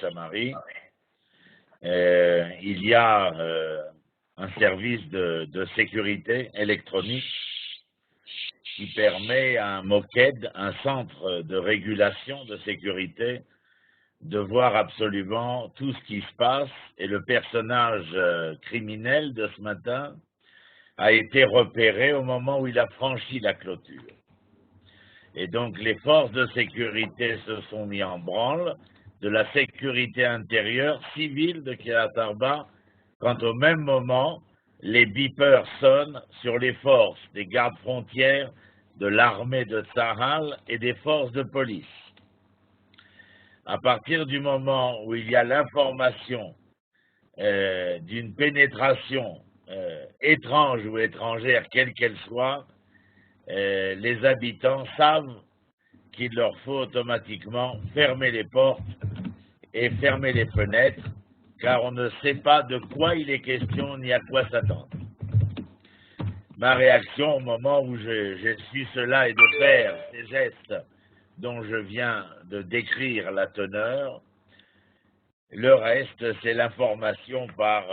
Samarie, il y a un service de sécurité électronique qui permet à un MOKED, un centre de régulation de sécurité, de voir absolument tout ce qui se passe, et le personnage criminel de ce matin a été repéré au moment où il a franchi la clôture. Et donc les forces de sécurité se sont mis en branle, de la sécurité intérieure civile de Kiryat Arba, quand au même moment, les beepers sonnent sur les forces des gardes frontières, de l'armée de Tsahal et des forces de police. À partir du moment où il y a l'information d'une pénétration étrange ou étrangère, quelle qu'elle soit, les habitants savent qu'il leur faut automatiquement fermer les portes et fermer les fenêtres, car on ne sait pas de quoi il est question ni à quoi s'attendre. Ma réaction au moment où je suis cela est de faire ces gestes dont je viens de décrire la teneur. Le reste, c'est l'information par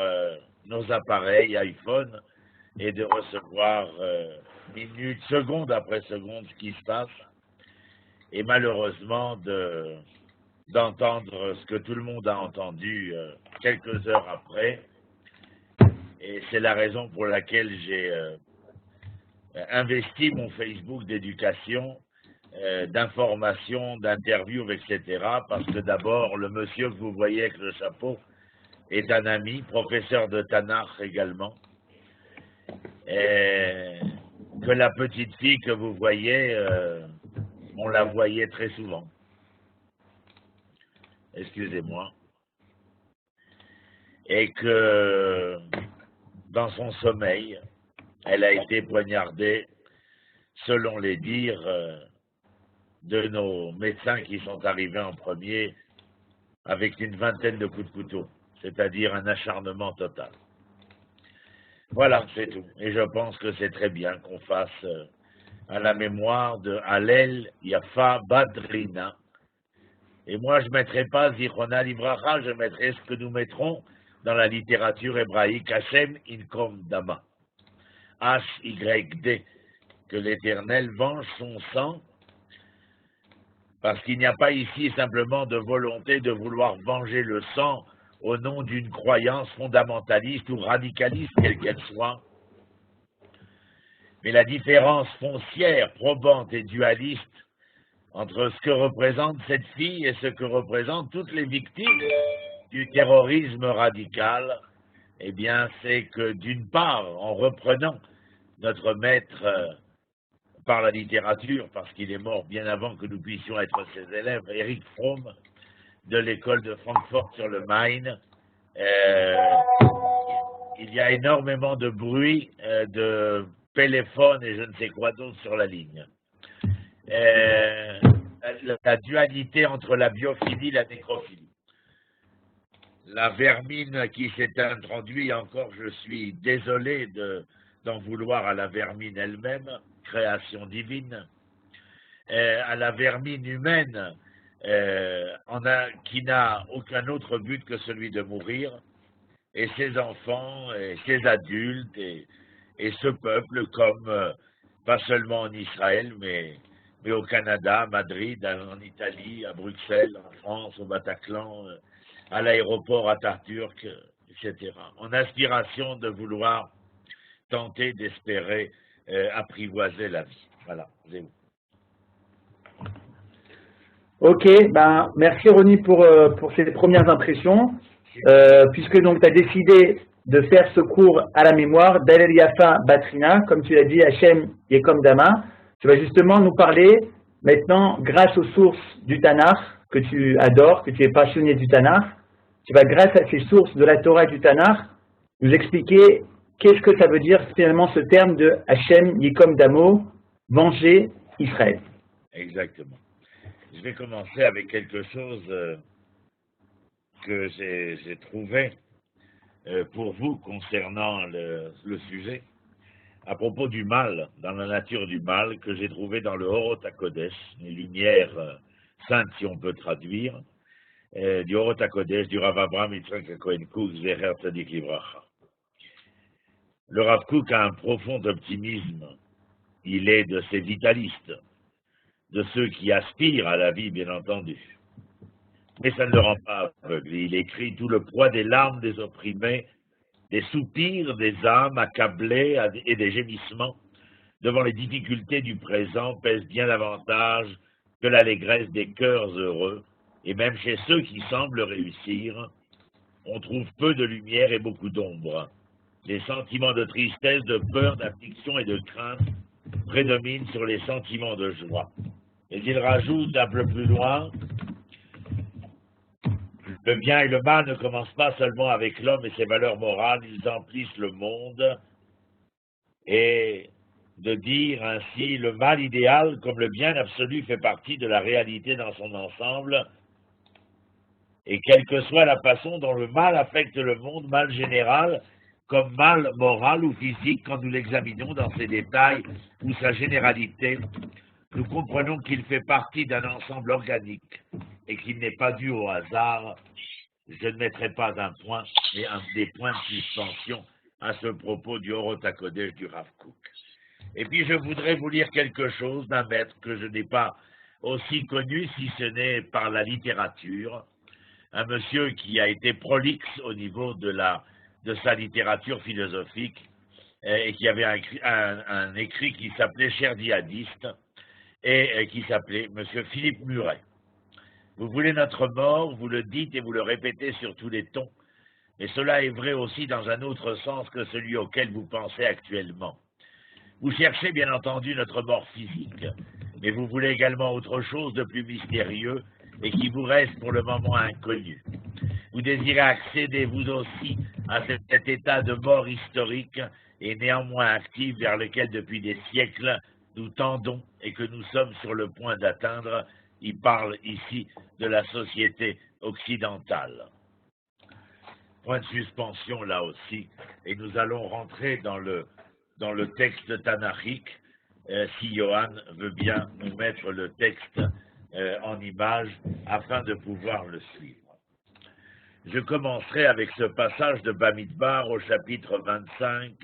nos appareils iPhone et de recevoir minute, seconde après seconde ce qui se passe, et malheureusement d'entendre ce que tout le monde a entendu quelques heures après. Et c'est la raison pour laquelle j'ai investi mon Facebook d'éducation, d'information, d'interviews, etc. Parce que d'abord, le monsieur que vous voyez avec le chapeau est un ami, professeur de Tanakh également. Et que la petite fille que vous voyez, on la voyait très souvent. Excusez-moi. Et que dans son sommeil, elle a été poignardée, selon les dires de nos médecins qui sont arrivés en premier, avec une vingtaine de coups de couteau, c'est-à-dire un acharnement total. Voilà, c'est tout. Et je pense que c'est très bien qu'on fasse à la mémoire de Hallel Yafa Badrina. Et moi, je ne mettrai pas Zichona Livracha, je mettrai ce que nous mettrons dans la littérature hébraïque, Hashem Inkom Dama. H-Y-D, que l'Éternel venge son sang, parce qu'il n'y a pas ici simplement de volonté de vouloir venger le sang au nom d'une croyance fondamentaliste ou radicaliste, quelle qu'elle soit. Mais la différence foncière, probante et dualiste entre ce que représente cette fille et ce que représentent toutes les victimes du terrorisme radical, eh bien, c'est que d'une part, en reprenant notre maître par la littérature, parce qu'il est mort bien avant que nous puissions être ses élèves, Eric Fromm, de l'école de Francfort sur le Main, il y a énormément de bruit de téléphone et je ne sais quoi d'autre sur la ligne. La dualité entre la biophilie et la nécrophilie. La vermine qui s'est introduite, encore je suis désolé d'en vouloir à la vermine elle-même, création divine, à la vermine humaine qui n'a aucun autre but que celui de mourir, et ses enfants, et ses adultes, et ce peuple, comme pas seulement en Israël, mais au Canada, à Madrid, en Italie, à Bruxelles, en France, au Bataclan, à l'aéroport Atatürk, etc. En aspiration de vouloir tenter d'espérer apprivoiser la vie. Voilà, c'est vous. Ok, ben merci Ronnie pour ces premières impressions. Puisque donc tu as décidé de faire ce cours à la mémoire d'Hallel Yafa Batrina, comme tu l'as dit, Hachem Yekom Dama, tu vas justement nous parler maintenant, grâce aux sources du Tanakh, que tu adores, que tu es passionné du Tanakh, tu vas, grâce à ces sources de la Torah et du Tanakh, nous expliquer qu'est-ce que ça veut dire finalement ce terme de Hachem Yekom Damo, venger Israël. Exactement. Je vais commencer avec quelque chose que j'ai trouvé pour vous concernant le sujet, à propos du mal, dans la nature du mal, que j'ai trouvé dans le Orot HaKodesh, les lumières saintes si on peut traduire, du Orot HaKodesh, du Rav Abraham Yitzhak Cohen Kook, Zecher Tzadik Livracha. Le Rav Kook a un profond optimisme. Il est de ces vitalistes, de ceux qui aspirent à la vie, bien entendu. Mais ça ne le rend pas aveugle. Il écrit tout le poids des larmes des opprimés, des soupirs des âmes accablées et des gémissements devant les difficultés du présent pèse bien davantage que l'allégresse des cœurs heureux, et même chez ceux qui semblent réussir, on trouve peu de lumière et beaucoup d'ombre. Les sentiments de tristesse, de peur, d'affliction et de crainte prédominent sur les sentiments de joie. Et il rajoute un peu plus loin, le bien et le mal ne commencent pas seulement avec l'homme et ses valeurs morales, ils emplissent le monde, et de dire ainsi, le mal idéal comme le bien absolu fait partie de la réalité dans son ensemble, et quelle que soit la façon dont le mal affecte le monde, mal général, comme mal moral ou physique, quand nous l'examinons dans ses détails ou sa généralité, nous comprenons qu'il fait partie d'un ensemble organique et qu'il n'est pas dû au hasard. Je ne mettrai pas un point, mais des points de suspension à ce propos du Orot HaKodesh du Rav Kook. Et puis je voudrais vous lire quelque chose d'un maître que je n'ai pas aussi connu, si ce n'est par la littérature, un monsieur qui a été prolixe au niveau de sa littérature philosophique et qui avait un écrit qui s'appelait Cher djihadiste et qui s'appelait monsieur Philippe Muret. Vous voulez notre mort, vous le dites et vous le répétez sur tous les tons, mais cela est vrai aussi dans un autre sens que celui auquel vous pensez actuellement. Vous cherchez bien entendu notre mort physique, mais vous voulez également autre chose de plus mystérieux et qui vous reste pour le moment inconnu. Vous désirez accéder vous aussi à cet état de mort historique et néanmoins actif vers lequel depuis des siècles nous tendons et que nous sommes sur le point d'atteindre. Il parle ici de la société occidentale. Point de suspension là aussi, et nous allons rentrer dans le texte tanachique, si Johan veut bien nous mettre le texte en image afin de pouvoir le suivre. Je commencerai avec ce passage de Bamidbar au chapitre 25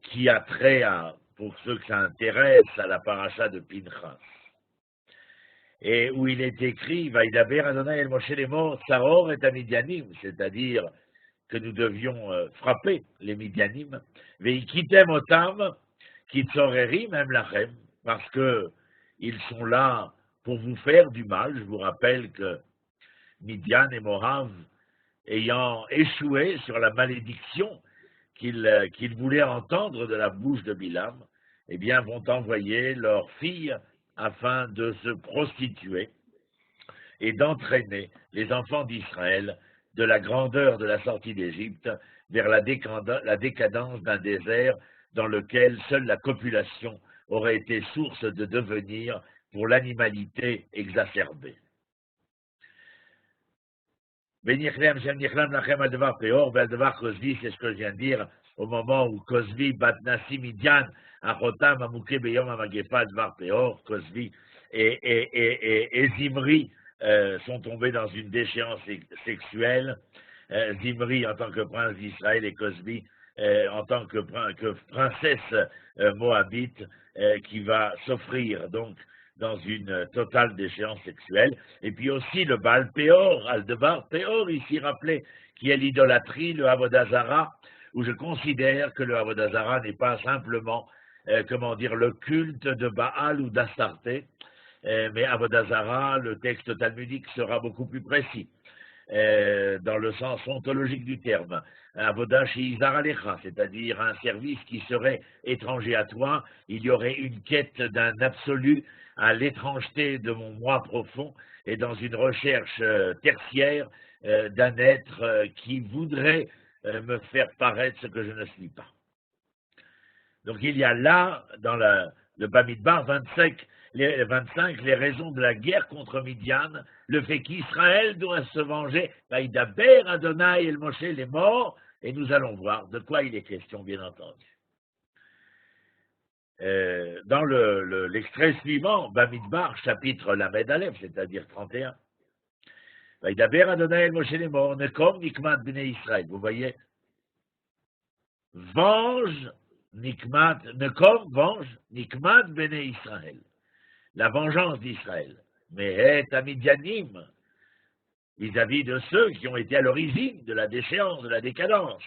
qui a trait à, pour ceux que ça intéresse, à la paracha de Pinchas. Et où il est écrit, Vaïdaber Adonai el Moshe lemor, Saror et Midianim, c'est-à-dire que nous devions frapper les Midianim, Veikitem otam, Kitzorerim em lachem, parce que ils sont là pour vous faire du mal. Je vous rappelle que Midian et Moav, ayant échoué sur la malédiction qu'ils voulaient entendre de la bouche de Bilam, eh bien, vont envoyer leurs filles afin de se prostituer et d'entraîner les enfants d'Israël de la grandeur de la sortie d'Égypte vers la décadence d'un désert dans lequel seule la copulation aurait été source de devenir pour l'animalité exacerbée. Benichlem, Shem Nichlam, Lachem, Aldevar Peor, Aldevar Kozvi, c'est ce que je viens de dire au moment où Kozvi, Batnassi, Midian, Achotam, Amouké, Beyom, Amagepa, Aldevar Peor, Kozvi et Zimri sont tombés dans une déchéance sexuelle. Zimri en tant que prince d'Israël et Kozvi en tant que princesse moabite qui va s'offrir donc dans une totale déchéance sexuelle. Et puis aussi le Baal Péor, Aldebar Péor, ici rappelé, qui est l'idolâtrie, le Avodazara, où je considère que le Avodazara n'est pas simplement, le culte de Baal ou d'Astarté, mais Avodazara, le texte talmudique sera beaucoup plus précis, dans le sens ontologique du terme. Avodah she'izar alecha, c'est-à-dire un service qui serait étranger à toi. Il y aurait une quête d'un absolu à l'étrangeté de mon moi profond et dans une recherche tertiaire d'un être qui voudrait me faire paraître ce que je ne suis pas. Donc il y a là, dans le Bamidbar 25, les raisons de la guerre contre Midian, le fait qu'Israël doit se venger, Vaïdaber Adonai el Moshe les morts, et nous allons voir de quoi il est question, bien entendu. Dans l'extrait suivant, Bamidbar, chapitre Lamed Aleph, c'est-à-dire 31, Vaïdaber Adonai el Moshe Lemor, Nekom Nikmat Bnei Israël. Vous voyez? Venge, Nikmat, Nekom, venge, Nikmat Bnei Israël. La vengeance d'Israël. Mais est à Midianim, vis-à-vis de ceux qui ont été à l'origine de la déchéance, de la décadence.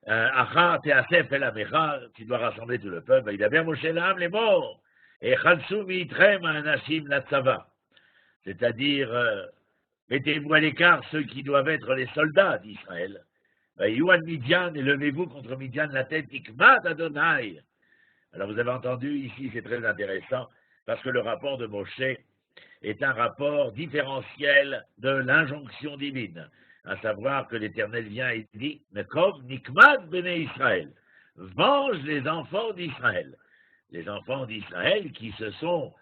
Achar Teasef El Amecha, tu dois rassembler tout le peuple, Vaïdaber Moshe Lam les morts, et Chalsou Mitrem Anashim Latzava. C'est-à-dire, mettez-vous à l'écart ceux qui doivent être les soldats d'Israël. Yuan Midian, et levez-vous contre Midian la tête, Nikmat Adonai. Alors vous avez entendu ici, c'est très intéressant, parce que le rapport de Moshe est un rapport différentiel de l'injonction divine, à savoir que l'Éternel vient et dit, Nekom Nikmat Bnei Israël, venge les enfants d'Israël. Les enfants d'Israël qui se sont,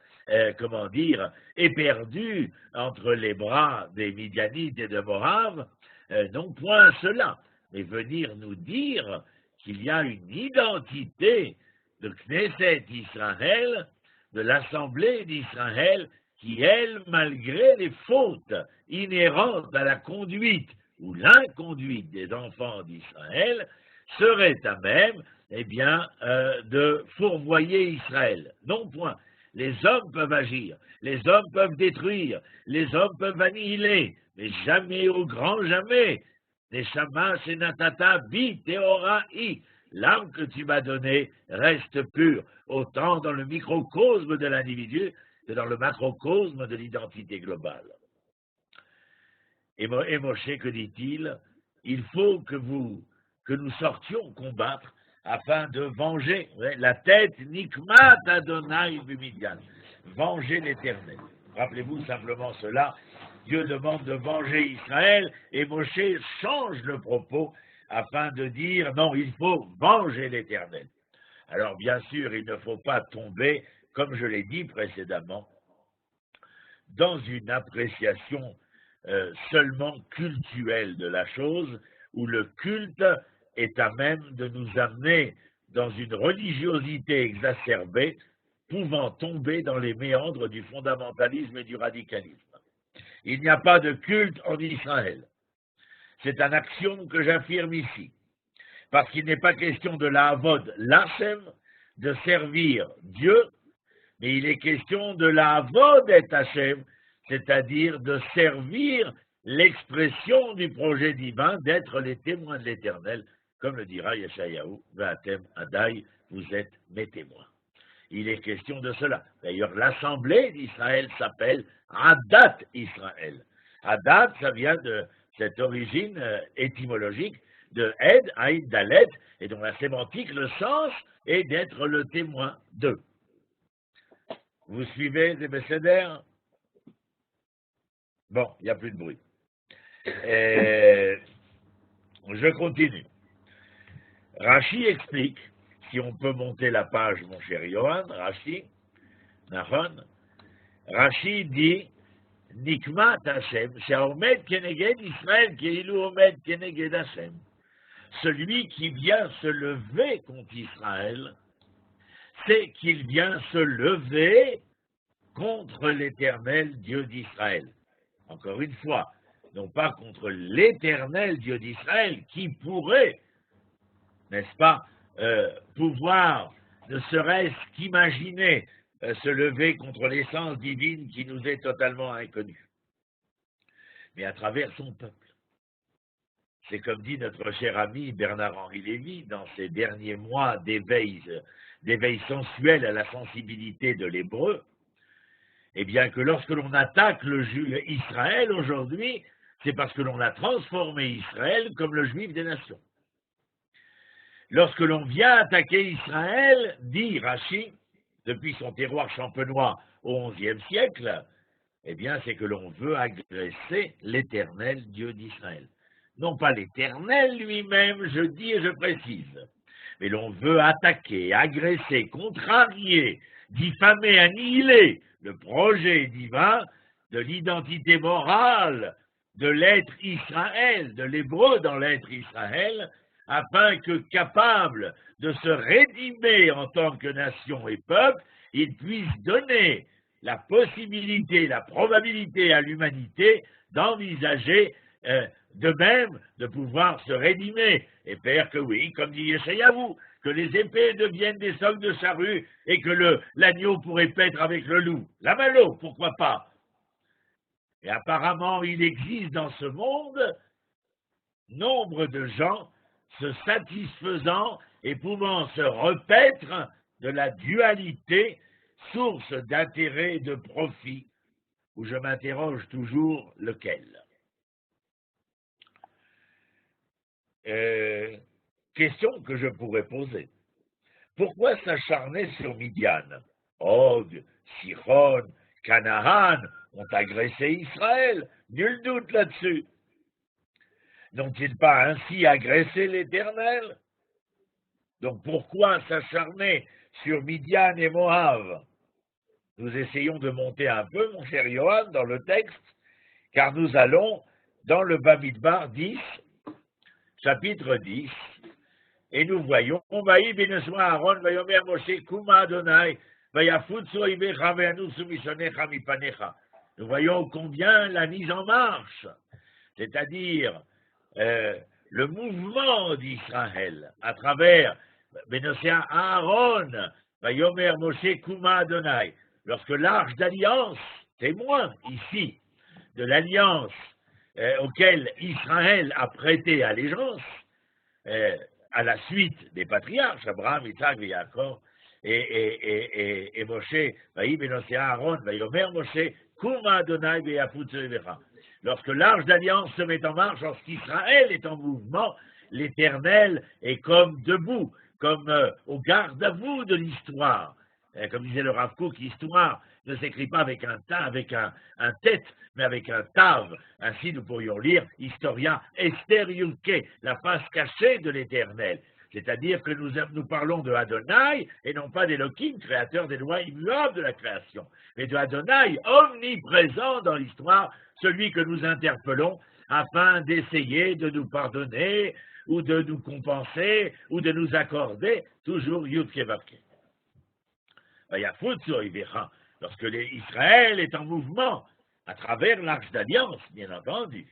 éperdus entre les bras des Midianites et de Moab, non point cela, mais venir nous dire qu'il y a une identité de Knesset Israël, de l'Assemblée d'Israël, qui, elle, malgré les fautes inhérentes à la conduite ou l'inconduite des enfants d'Israël, serait à même, de fourvoyer Israël. Non point. Les hommes peuvent agir, les hommes peuvent détruire, les hommes peuvent annihiler, mais jamais au grand jamais. Neshama Shenatata Bi Teora I. L'âme que tu m'as donnée reste pure, autant dans le microcosme de l'individu que dans le macrocosme de l'identité globale. Et Moshe, que dit-il? Il faut que nous sortions combattre afin de venger la tête Nikmat Adonai B'Midian, venger l'Éternel. Rappelez-vous simplement cela, Dieu demande de venger Israël et Moshe change le propos afin de dire non, il faut venger l'Éternel. Alors bien sûr, il ne faut pas tomber, comme je l'ai dit précédemment, dans une appréciation seulement cultuelle de la chose, où le culte est à même de nous amener dans une religiosité exacerbée, pouvant tomber dans les méandres du fondamentalisme et du radicalisme. Il n'y a pas de culte en Israël. C'est un axiome que j'affirme ici, parce qu'il n'est pas question de la avod l'Hachem, de servir Dieu, mais il est question de la avod et Hachem, c'est-à-dire de servir l'expression du projet divin, d'être les témoins de l'Éternel, comme le dira Yeshayahu, Va'atem Adai, vous êtes mes témoins. Il est question de cela. D'ailleurs, l'Assemblée d'Israël s'appelle Adat Israël. Adat, ça vient de cette origine étymologique de Ed, Aïd, Dalet, et dont la sémantique, le sens, est d'être le témoin d'eux. Vous suivez les Besséder? Bon, il n'y a plus de bruit. Je continue. Rashi explique, si on peut monter la page, mon cher Johan, Rashi dit, Nikmat Hashem, She'omed Keneged Israël, Keilu Omed Keneged Hashem. Celui qui vient se lever contre Israël, c'est qu'il vient se lever contre l'Éternel Dieu d'Israël. Encore une fois, non pas contre l'Éternel Dieu d'Israël, qui pourrait, n'est-ce pas, pouvoir, ne serait-ce qu'imaginer, se lever contre l'essence divine qui nous est totalement inconnue, mais à travers son peuple. C'est comme dit notre cher ami Bernard-Henri Lévy dans ses derniers mois d'éveil sensuel à la sensibilité de l'hébreu, eh bien que lorsque l'on attaque Israël aujourd'hui, c'est parce que l'on a transformé Israël comme le juif des nations. Lorsque l'on vient attaquer Israël, dit Rashi, depuis son terroir champenois au XIe siècle, eh bien c'est que l'on veut agresser l'Éternel Dieu d'Israël. Non pas l'Éternel lui-même, je dis et je précise, mais l'on veut attaquer, agresser, contrarier, diffamer, annihiler le projet divin de l'identité morale de l'être Israël, de l'hébreu dans l'être Israël, afin que, capable de se rédimer en tant que nation et peuple, il puisse donner la possibilité, la probabilité à l'humanité d'envisager de même de pouvoir se rédimer et faire que oui, comme dit Yeshayahu, que les épées deviennent des socs de charrue et que l'agneau pourrait paître avec le loup. La malo, pourquoi pas? Et apparemment, il existe dans ce monde nombre de gens se satisfaisant et pouvant se repaître de la dualité, source d'intérêt et de profit, où je m'interroge toujours lequel. Question que je pourrais poser. Pourquoi s'acharner sur Midian? Og, Sichon, Canaan ont agressé Israël, nul doute là-dessus. N'ont-ils pas ainsi agressé l'Éternel? Donc pourquoi s'acharner sur Midian et Moab? Nous essayons de monter un peu, mon cher Johan, dans le texte, car nous allons dans le Bamidbar 10, chapitre 10, et nous voyons, nous voyons combien la mise en marche, c'est-à-dire le mouvement d'Israël à travers Bénosia Aaron, Vayomer Moshe Kuma Adonai, lorsque l'arche d'alliance, témoin ici de l'alliance auquel Israël a prêté allégeance, à la suite des patriarches, Abraham, Isaac et Jacob, et Moshe, Vaï Bénosia Aaron, Vayomer Moshe Kuma Adonai Veyafutsu Vecha. Lorsque l'arche d'alliance se met en marche, lorsqu'Israël est en mouvement, l'Éternel est comme debout, comme au garde-à-vous de l'histoire. Comme disait le Rav Kook, l'histoire ne s'écrit pas avec un tête, mais avec un tav. Ainsi, nous pourrions lire Historia Esther Yulke, la face cachée de l'Éternel. C'est-à-dire que nous parlons de Adonai et non pas d'Elohim, créateur des lois immuables de la création, mais de Adonai, omniprésent dans l'histoire, celui que nous interpellons afin d'essayer de nous pardonner ou de nous compenser ou de nous accorder toujours Yud Kevavke. Lorsque Israël est en mouvement à travers l'arche d'alliance, bien entendu,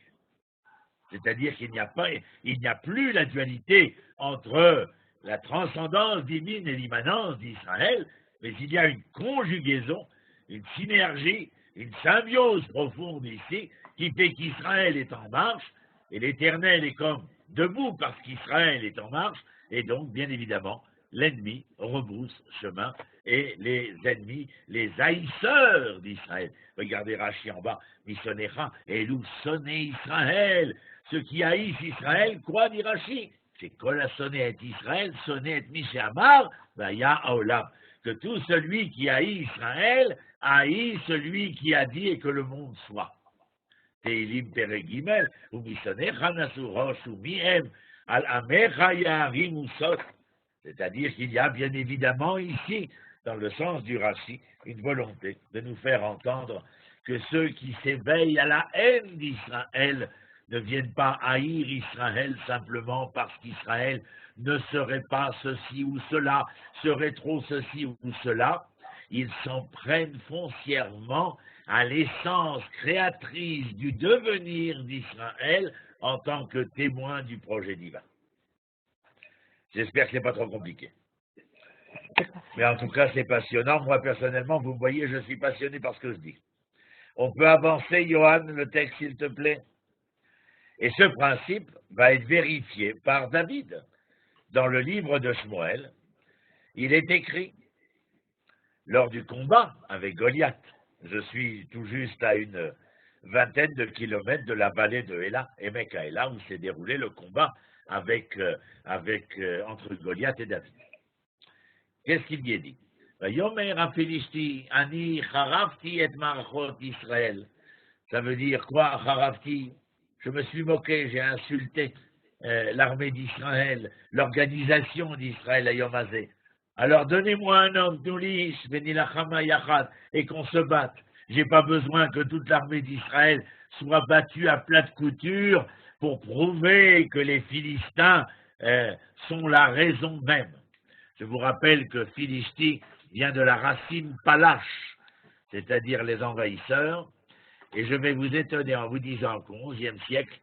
c'est-à-dire qu'il n'y a plus la dualité entre la transcendance divine et l'immanence d'Israël, mais il y a une conjugaison, une synergie, une symbiose profonde ici, qui fait qu'Israël est en marche, et l'Éternel est comme debout parce qu'Israël est en marche, et donc, bien évidemment, l'ennemi rebrousse chemin, et les ennemis, les haïsseurs d'Israël. Regardez Rachi en bas, Misonecha, et nous sonner Israël. Ceux qui haïssent Israël, quoi dit Rachi? C'est Kol sonnet Israël, sonnet Mishamar, Vaya Olam. Que tout celui qui haït Israël haït celui qui a dit et que le monde soit. Teilim Peregimel, ou Misonecha Nasurosh, ou Miem, Al Amecha Yaharim Usot. C'est-à-dire qu'il y a bien évidemment ici, dans le sens du Rachi, une volonté de nous faire entendre que ceux qui s'éveillent à la haine d'Israël ne viennent pas haïr Israël simplement parce qu'Israël ne serait pas ceci ou cela, serait trop ceci ou cela. Ils s'en prennent foncièrement à l'essence créatrice du devenir d'Israël en tant que témoin du projet divin. J'espère que ce n'est pas trop compliqué. Mais en tout cas, c'est passionnant. Moi, personnellement, vous me voyez, je suis passionné par ce que je dis. On peut avancer, Johan, le texte, s'il te plaît. Et ce principe va être vérifié par David. Dans le livre de Shmuel, il est écrit, lors du combat avec Goliath, je suis tout juste à une vingtaine de kilomètres de la vallée de Ela, Emek Ela, où s'est déroulé le combat entre Goliath et David. Qu'est-ce qu'il y est dit? Israël. Ça veut dire quoi, Harafti? Je me suis moqué, j'ai insulté l'armée d'Israël, l'organisation d'Israël à Yomazé. Alors donnez-moi un homme, Noulish, Benilachama Yachad, et qu'on se batte. J'ai pas besoin que toute l'armée d'Israël soit battue à plat de couture pour prouver que les Philistins sont la raison même. Je vous rappelle que Philisti vient de la racine palache, c'est-à-dire les envahisseurs, et je vais vous étonner en vous disant qu'au XIe siècle,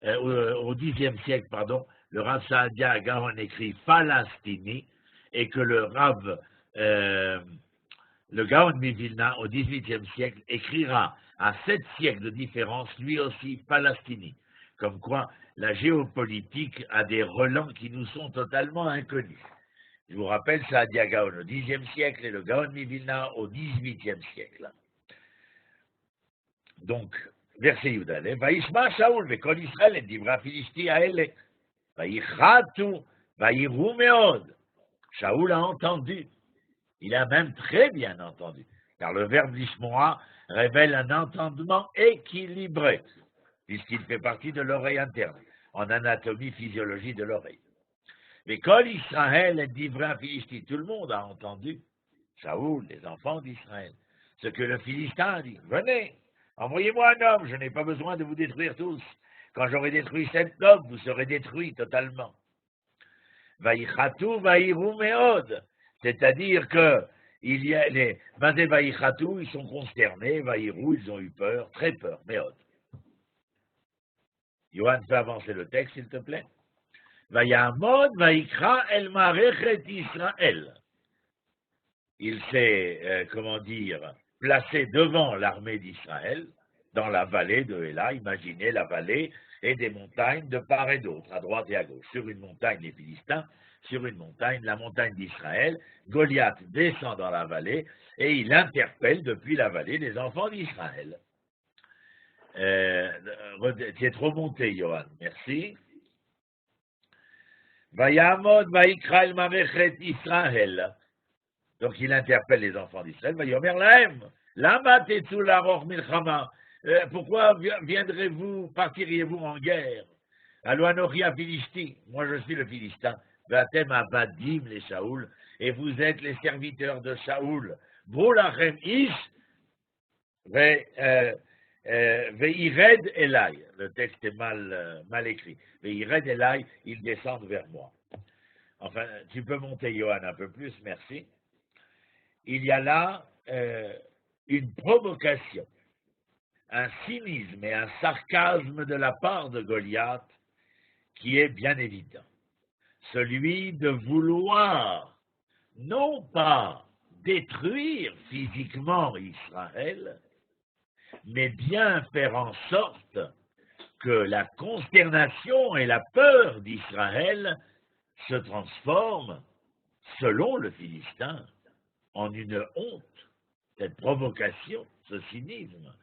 au Xe siècle, pardon, le Rav Saadia Gaon écrit Falastini, et que le Gaon Mivilna, au XVIIIe siècle, écrira à 7 siècles de différence, lui aussi, Palestini. Comme quoi, la géopolitique a des relents qui nous sont totalement inconnus. Je vous rappelle, Saadia Gaon au Xe siècle et le Gaon Mivilna au XVIIIe siècle. Donc, verset Yudale, Vaishma Shaul, Vekol Israël, et Dibra Filisti Aele, Vaichatu, Vairu Meod. Shaul a entendu. Il a même très bien entendu, car le verbe lishmoa révèle un entendement équilibré, puisqu'il fait partie de l'oreille interne, en anatomie, physiologie de l'oreille. Mais Kol Israël est d'Ivra Philisti, tout le monde a entendu, Shaoul, les enfants d'Israël, ce que le Philistin a dit, venez, envoyez-moi un homme, je n'ai pas besoin de vous détruire tous. Quand j'aurai détruit 7 hommes, vous serez détruits totalement. Vaïchatu, Vaïru Meod. C'est-à-dire que il y a les Mazé Vaïchatou, ils sont consternés, Vaïrou, ils ont eu peur, très peur, Méod. Yohan, fais avancer le texte, s'il te plaît. Vaïamod, Vaïkra, El Marechet Israël. Il s'est, placé devant l'armée d'Israël, dans la vallée de Héla. Imaginez la vallée et des montagnes de part et d'autre, à droite et à gauche. Sur une montagne, les Philistins, sur une montagne, la montagne d'Israël. Goliath descend dans la vallée et il interpelle depuis la vallée les enfants d'Israël. Tu es trop monté, Johan, merci. Vayamod Vaikra el Marechet Israël. Donc il interpelle les enfants d'Israël. Vayomer lahem, lama tetzu laror milchama. Pourquoi partiriez-vous en guerre? Aloanoria Philisti, moi je suis le Philistin. Vatem avadim les Shaoul, et vous êtes les serviteurs de Shaoul. Brulachem ish, veired elai. Le texte est mal écrit. Veired elai, ils descendent vers moi. Enfin, tu peux monter, Johan, un peu plus, merci. Il y a là une provocation, un cynisme et un sarcasme de la part de Goliath qui est bien évident. Celui de vouloir non pas détruire physiquement Israël, mais bien faire en sorte que la consternation et la peur d'Israël se transforment, selon le Philistin, en une honte. Cette provocation, ce cynisme,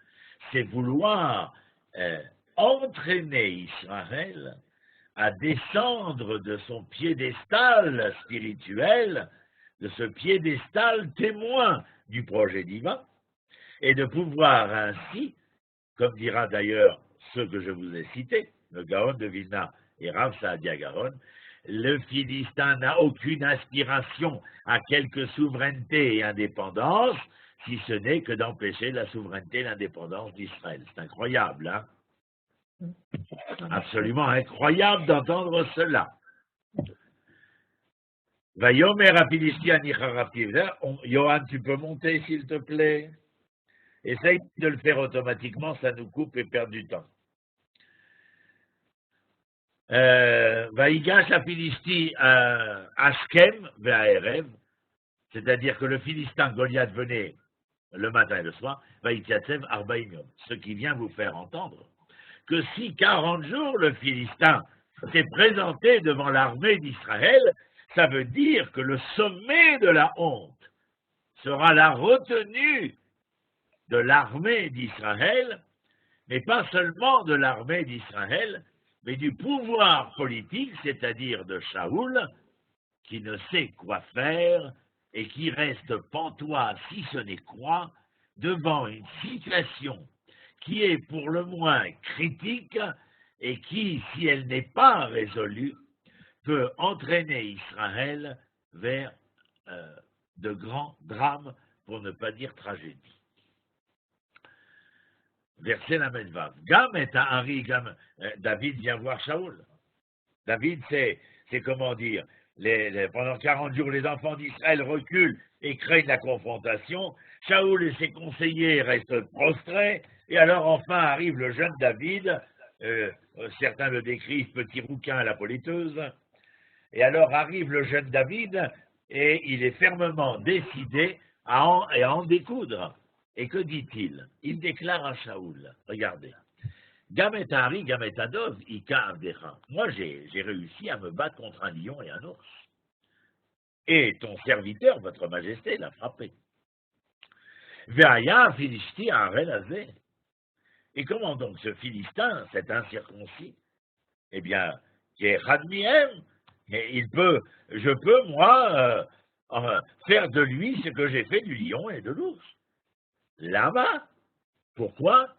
c'est vouloir entraîner Israël à descendre de son piédestal spirituel, de ce piédestal témoin du projet divin, et de pouvoir ainsi, comme dira d'ailleurs ce que je vous ai cité, le Gaon de Vilna et Rav Saadia Gaon, le Philistin n'a aucune aspiration à quelque souveraineté et indépendance, si ce n'est que d'empêcher la souveraineté et l'indépendance d'Israël. C'est incroyable, hein? Absolument incroyable d'entendre cela. Vayomer à Philistia Nicharaptivda. Johan, tu peux monter, s'il te plaît? Essaye de le faire automatiquement, ça nous coupe et perd du temps. Vaïgash à Philistie Ashkem Ve'aerev, c'est-à-dire que le Philistin Goliath venait le matin et le soir, Vaïtiatsev Arbaim Yom, ce qui vient vous faire entendre que si 40 jours le Philistin s'est présenté devant l'armée d'Israël, ça veut dire que le sommet de la honte sera la retenue de l'armée d'Israël, mais pas seulement de l'armée d'Israël, mais du pouvoir politique, c'est-à-dire de Shaoul, qui ne sait quoi faire et qui reste pantois, si ce n'est quoi, devant une situation qui est pour le moins critique et qui, si elle n'est pas résolue, peut entraîner Israël vers de grands drames, pour ne pas dire tragédies. Verset la Medvav. Gam est un Henri, David vient voir Shaoul. David, c'est comment dire, pendant 40 jours, les enfants d'Israël reculent, et craignent la confrontation. Shaoul et ses conseillers restent prostrés, et alors enfin arrive le jeune David, certains le décrivent petit rouquin à la politeuse, et alors arrive le jeune David, et il est fermement décidé à en découdre. Et que dit-il? Il déclare à Shaoul, regardez, Gametari, Gametadov, Ika Abdecha. Moi, j'ai réussi à me battre contre un lion et un ours. Et ton serviteur, votre majesté, l'a frappé. Veaya Philisti Arel Azé. Et comment donc ce Philistin, cet incirconcis, eh bien, qui est Radmiem, je peux, moi, faire de lui ce que j'ai fait du lion et de l'ours. Là-bas, pourquoi?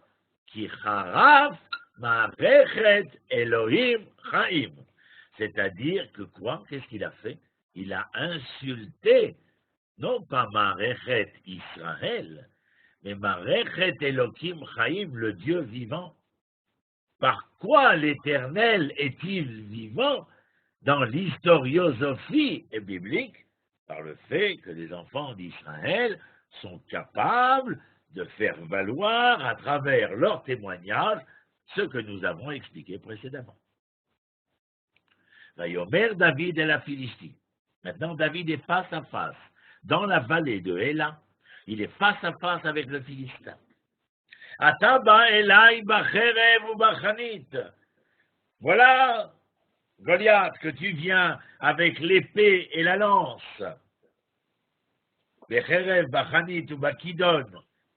Ki Haraf Marechet Elohim Chaim. C'est-à-dire que quoi? Qu'est-ce qu'il a fait? Il a insulté, non pas Marechet Israël, mais Marechet Elohim Chaim, le Dieu vivant. Par quoi l'Éternel est-il vivant? Dans l'historiosophie biblique, par le fait que les enfants d'Israël sont capables de faire valoir à travers leur témoignage ce que nous avons expliqué précédemment. Vayomer David et la Philistie. Maintenant, David est face à face. Dans la vallée de Héla, il est face à face avec le Philistin. Ataba Elai Bacherev ou Bachanit. Voilà, Goliath, que tu viens avec l'épée et la lance. Becherev, Bachanit ou Bakidon,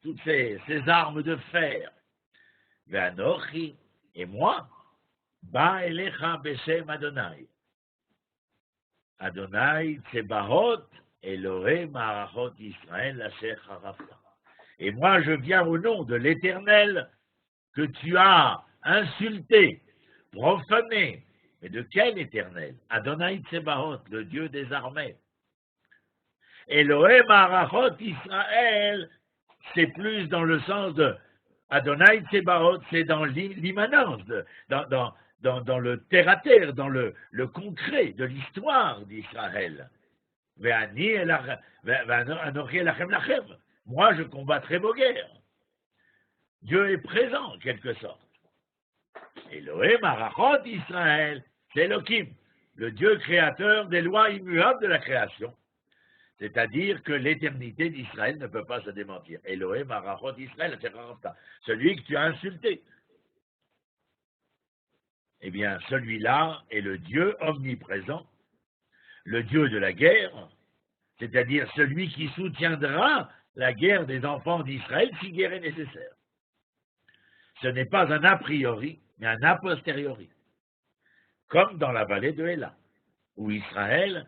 toutes ces armes de fer. Ve'anochi, et moi, Ba Elecha Beshem Adonai. Adonai Tsebahot, Elohé Marachot Israël, Asher Harafta. Et moi, je viens au nom de l'Éternel que tu as insulté, profané. Mais de quel Éternel? Adonai Tsebahot, le Dieu des armées. Elohé Marachot Israël, c'est plus dans le sens de Adonai Tsebahot, c'est dans l'immanence, dans le terre-à-terre, dans le concret de l'histoire d'Israël. Moi, je combattrai vos guerres. Dieu est présent, en quelque sorte. Elohim Arachot Israël, c'est Elohim, le Dieu créateur des lois immuables de la création. C'est-à-dire que l'éternité d'Israël ne peut pas se démentir. Elohim Arachot Israël, celui que tu as insulté. Eh bien, celui-là est le Dieu omniprésent, le Dieu de la guerre, c'est-à-dire celui qui soutiendra la guerre des enfants d'Israël si guerre est nécessaire. Ce n'est pas un a priori, mais un a posteriori, comme dans la vallée de Héla, où Israël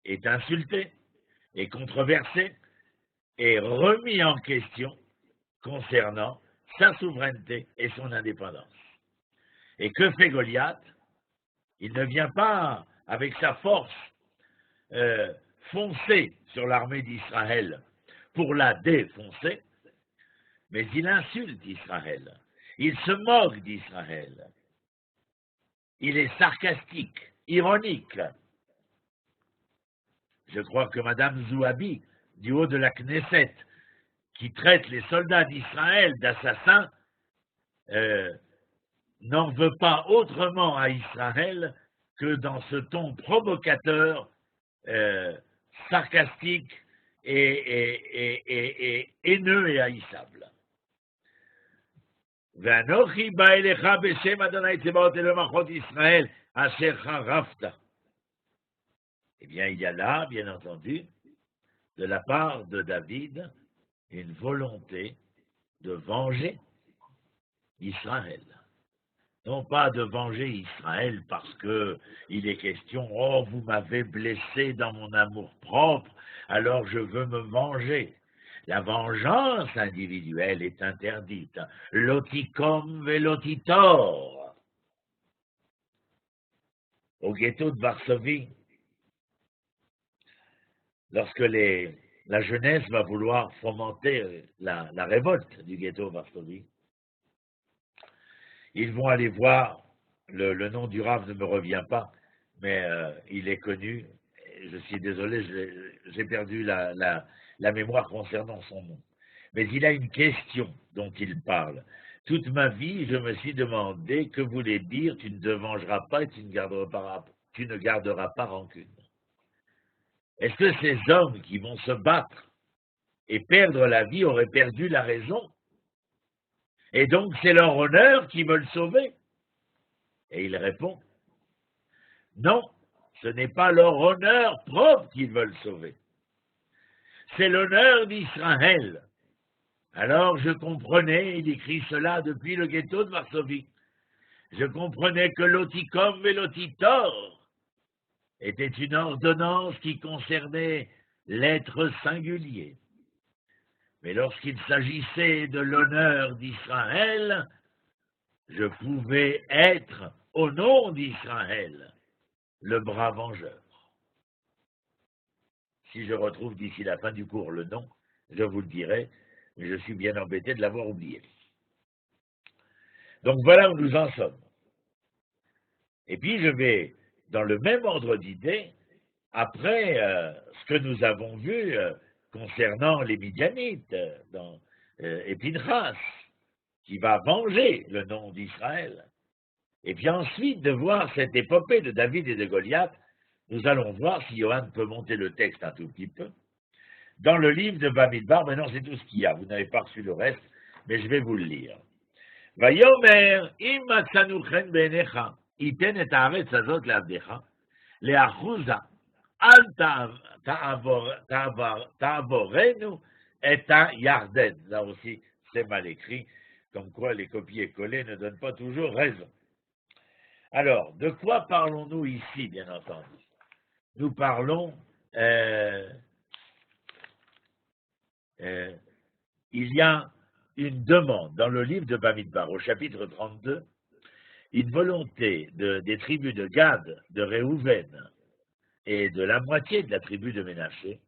est insulté, est controversé, est remis en question concernant sa souveraineté et son indépendance. Et que fait Goliath? Il ne vient pas avec sa force foncer sur l'armée d'Israël pour la défoncer, mais il insulte Israël, il se moque d'Israël, il est sarcastique, ironique. Je crois que Madame Zouabi, du haut de la Knesset, qui traite les soldats d'Israël d'assassins, n'en veut pas autrement à Israël que dans ce ton provocateur, sarcastique et haineux et haïssable. V'anochi ba'elecha b'shem Adonai Tsebaot Elohim Israël asher charafta. Eh bien, il y a là, bien entendu, de la part de David, une volonté de venger Israël. Non pas de venger Israël parce que il est question, oh, vous m'avez blessé dans mon amour-propre, alors je veux me venger. La vengeance individuelle est interdite. Lotikom velotitor. Au ghetto de Varsovie, lorsque la jeunesse va vouloir fomenter la révolte du ghetto de Varsovie, ils vont aller voir, le nom du Rav ne me revient pas, mais il est connu, je suis désolé, j'ai perdu la mémoire concernant son nom. Mais il a une question dont il parle. Toute ma vie, je me suis demandé que voulait dire tu ne te vengeras pas et tu ne garderas pas rancune. Est-ce que ces hommes qui vont se battre et perdre la vie auraient perdu la raison? Et donc c'est leur honneur qui veulent sauver? Et il répond, non, ce n'est pas leur honneur propre qu'ils veulent sauver. C'est l'honneur d'Israël. Alors je comprenais, il écrit cela depuis le ghetto de Varsovie, je comprenais que l'oticum et l'otitor était une ordonnance qui concernait l'être singulier. Mais lorsqu'il s'agissait de l'honneur d'Israël, je pouvais être, au nom d'Israël, le bras vengeur. Si je retrouve d'ici la fin du cours le nom, je vous le dirai, mais je suis bien embêté de l'avoir oublié. Donc voilà où nous en sommes. Et puis je vais, dans le même ordre d'idées, après ce que nous avons vu concernant les Midianites et Pinchas, qui va venger le nom d'Israël. Et puis ensuite de voir cette épopée de David et de Goliath, nous allons voir si Johan peut monter le texte un tout petit peu. Dans le livre de Bamidbar, maintenant c'est tout ce qu'il y a, vous n'avez pas reçu le reste, mais je vais vous le lire. Vayomer, im matzanu chen beinecha, iten et haaretz hazot le'avdecha, le'achuza, al ta'avorenu et yarden. Là aussi, c'est mal écrit, comme quoi les copier-coller ne donnent pas toujours raison. Alors, de quoi parlons-nous ici, bien entendu? Nous parlons, il y a une demande dans le livre de Bamidbar, au chapitre 32, une volonté des tribus de Gad, de Réhouven et de la moitié de la tribu de Ménaché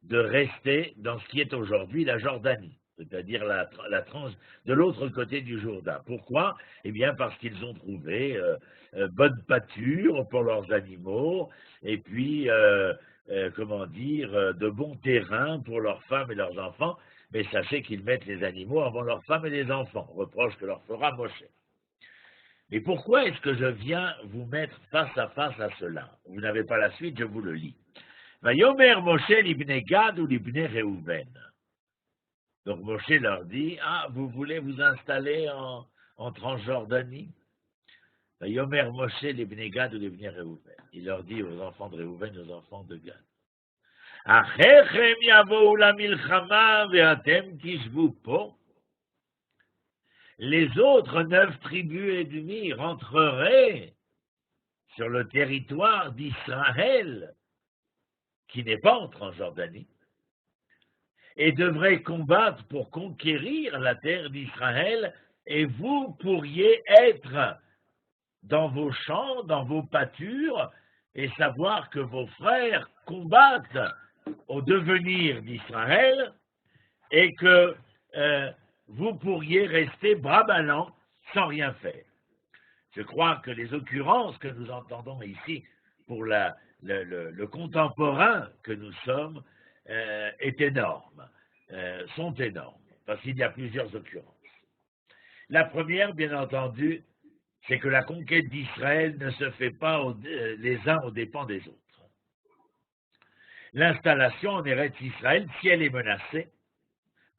de rester dans ce qui est aujourd'hui la Jordanie, c'est-à-dire la tranche de l'autre côté du Jourdain. Pourquoi? Eh bien parce qu'ils ont trouvé bonne pâture pour leurs animaux et puis, de bons terrains pour leurs femmes et leurs enfants, mais sachez qu'ils mettent les animaux avant leurs femmes et les enfants, reproche que leur fera Moshe. Mais pourquoi est-ce que je viens vous mettre face à cela? Vous n'avez pas la suite, je vous le lis. Vayomer Moshe l'ibne Gad ou l'ibne Réhouven. Donc Moshe leur dit, vous voulez vous installer en Transjordanie? Vayomer Moshe l'ibne Gad ou l'ibne Réhouven. Il leur dit aux enfants de Réhouven et aux enfants de Gad. Achechem yavou la milchama ve'atem tishvu po. Les autres 9 tribus ennemies rentreraient sur le territoire d'Israël, qui n'est pas en Transjordanie, et devraient combattre pour conquérir la terre d'Israël, et vous pourriez être dans vos champs, dans vos pâtures, et savoir que vos frères combattent au devenir d'Israël, et que vous pourriez rester bras ballants sans rien faire. Je crois que les occurrences que nous entendons ici pour le contemporain que nous sommes est énorme, sont énormes, parce qu'il y a plusieurs occurrences. La première, bien entendu, c'est que la conquête d'Israël ne se fait pas les uns aux dépens des autres. L'installation en Eretz Israël, si elle est menacée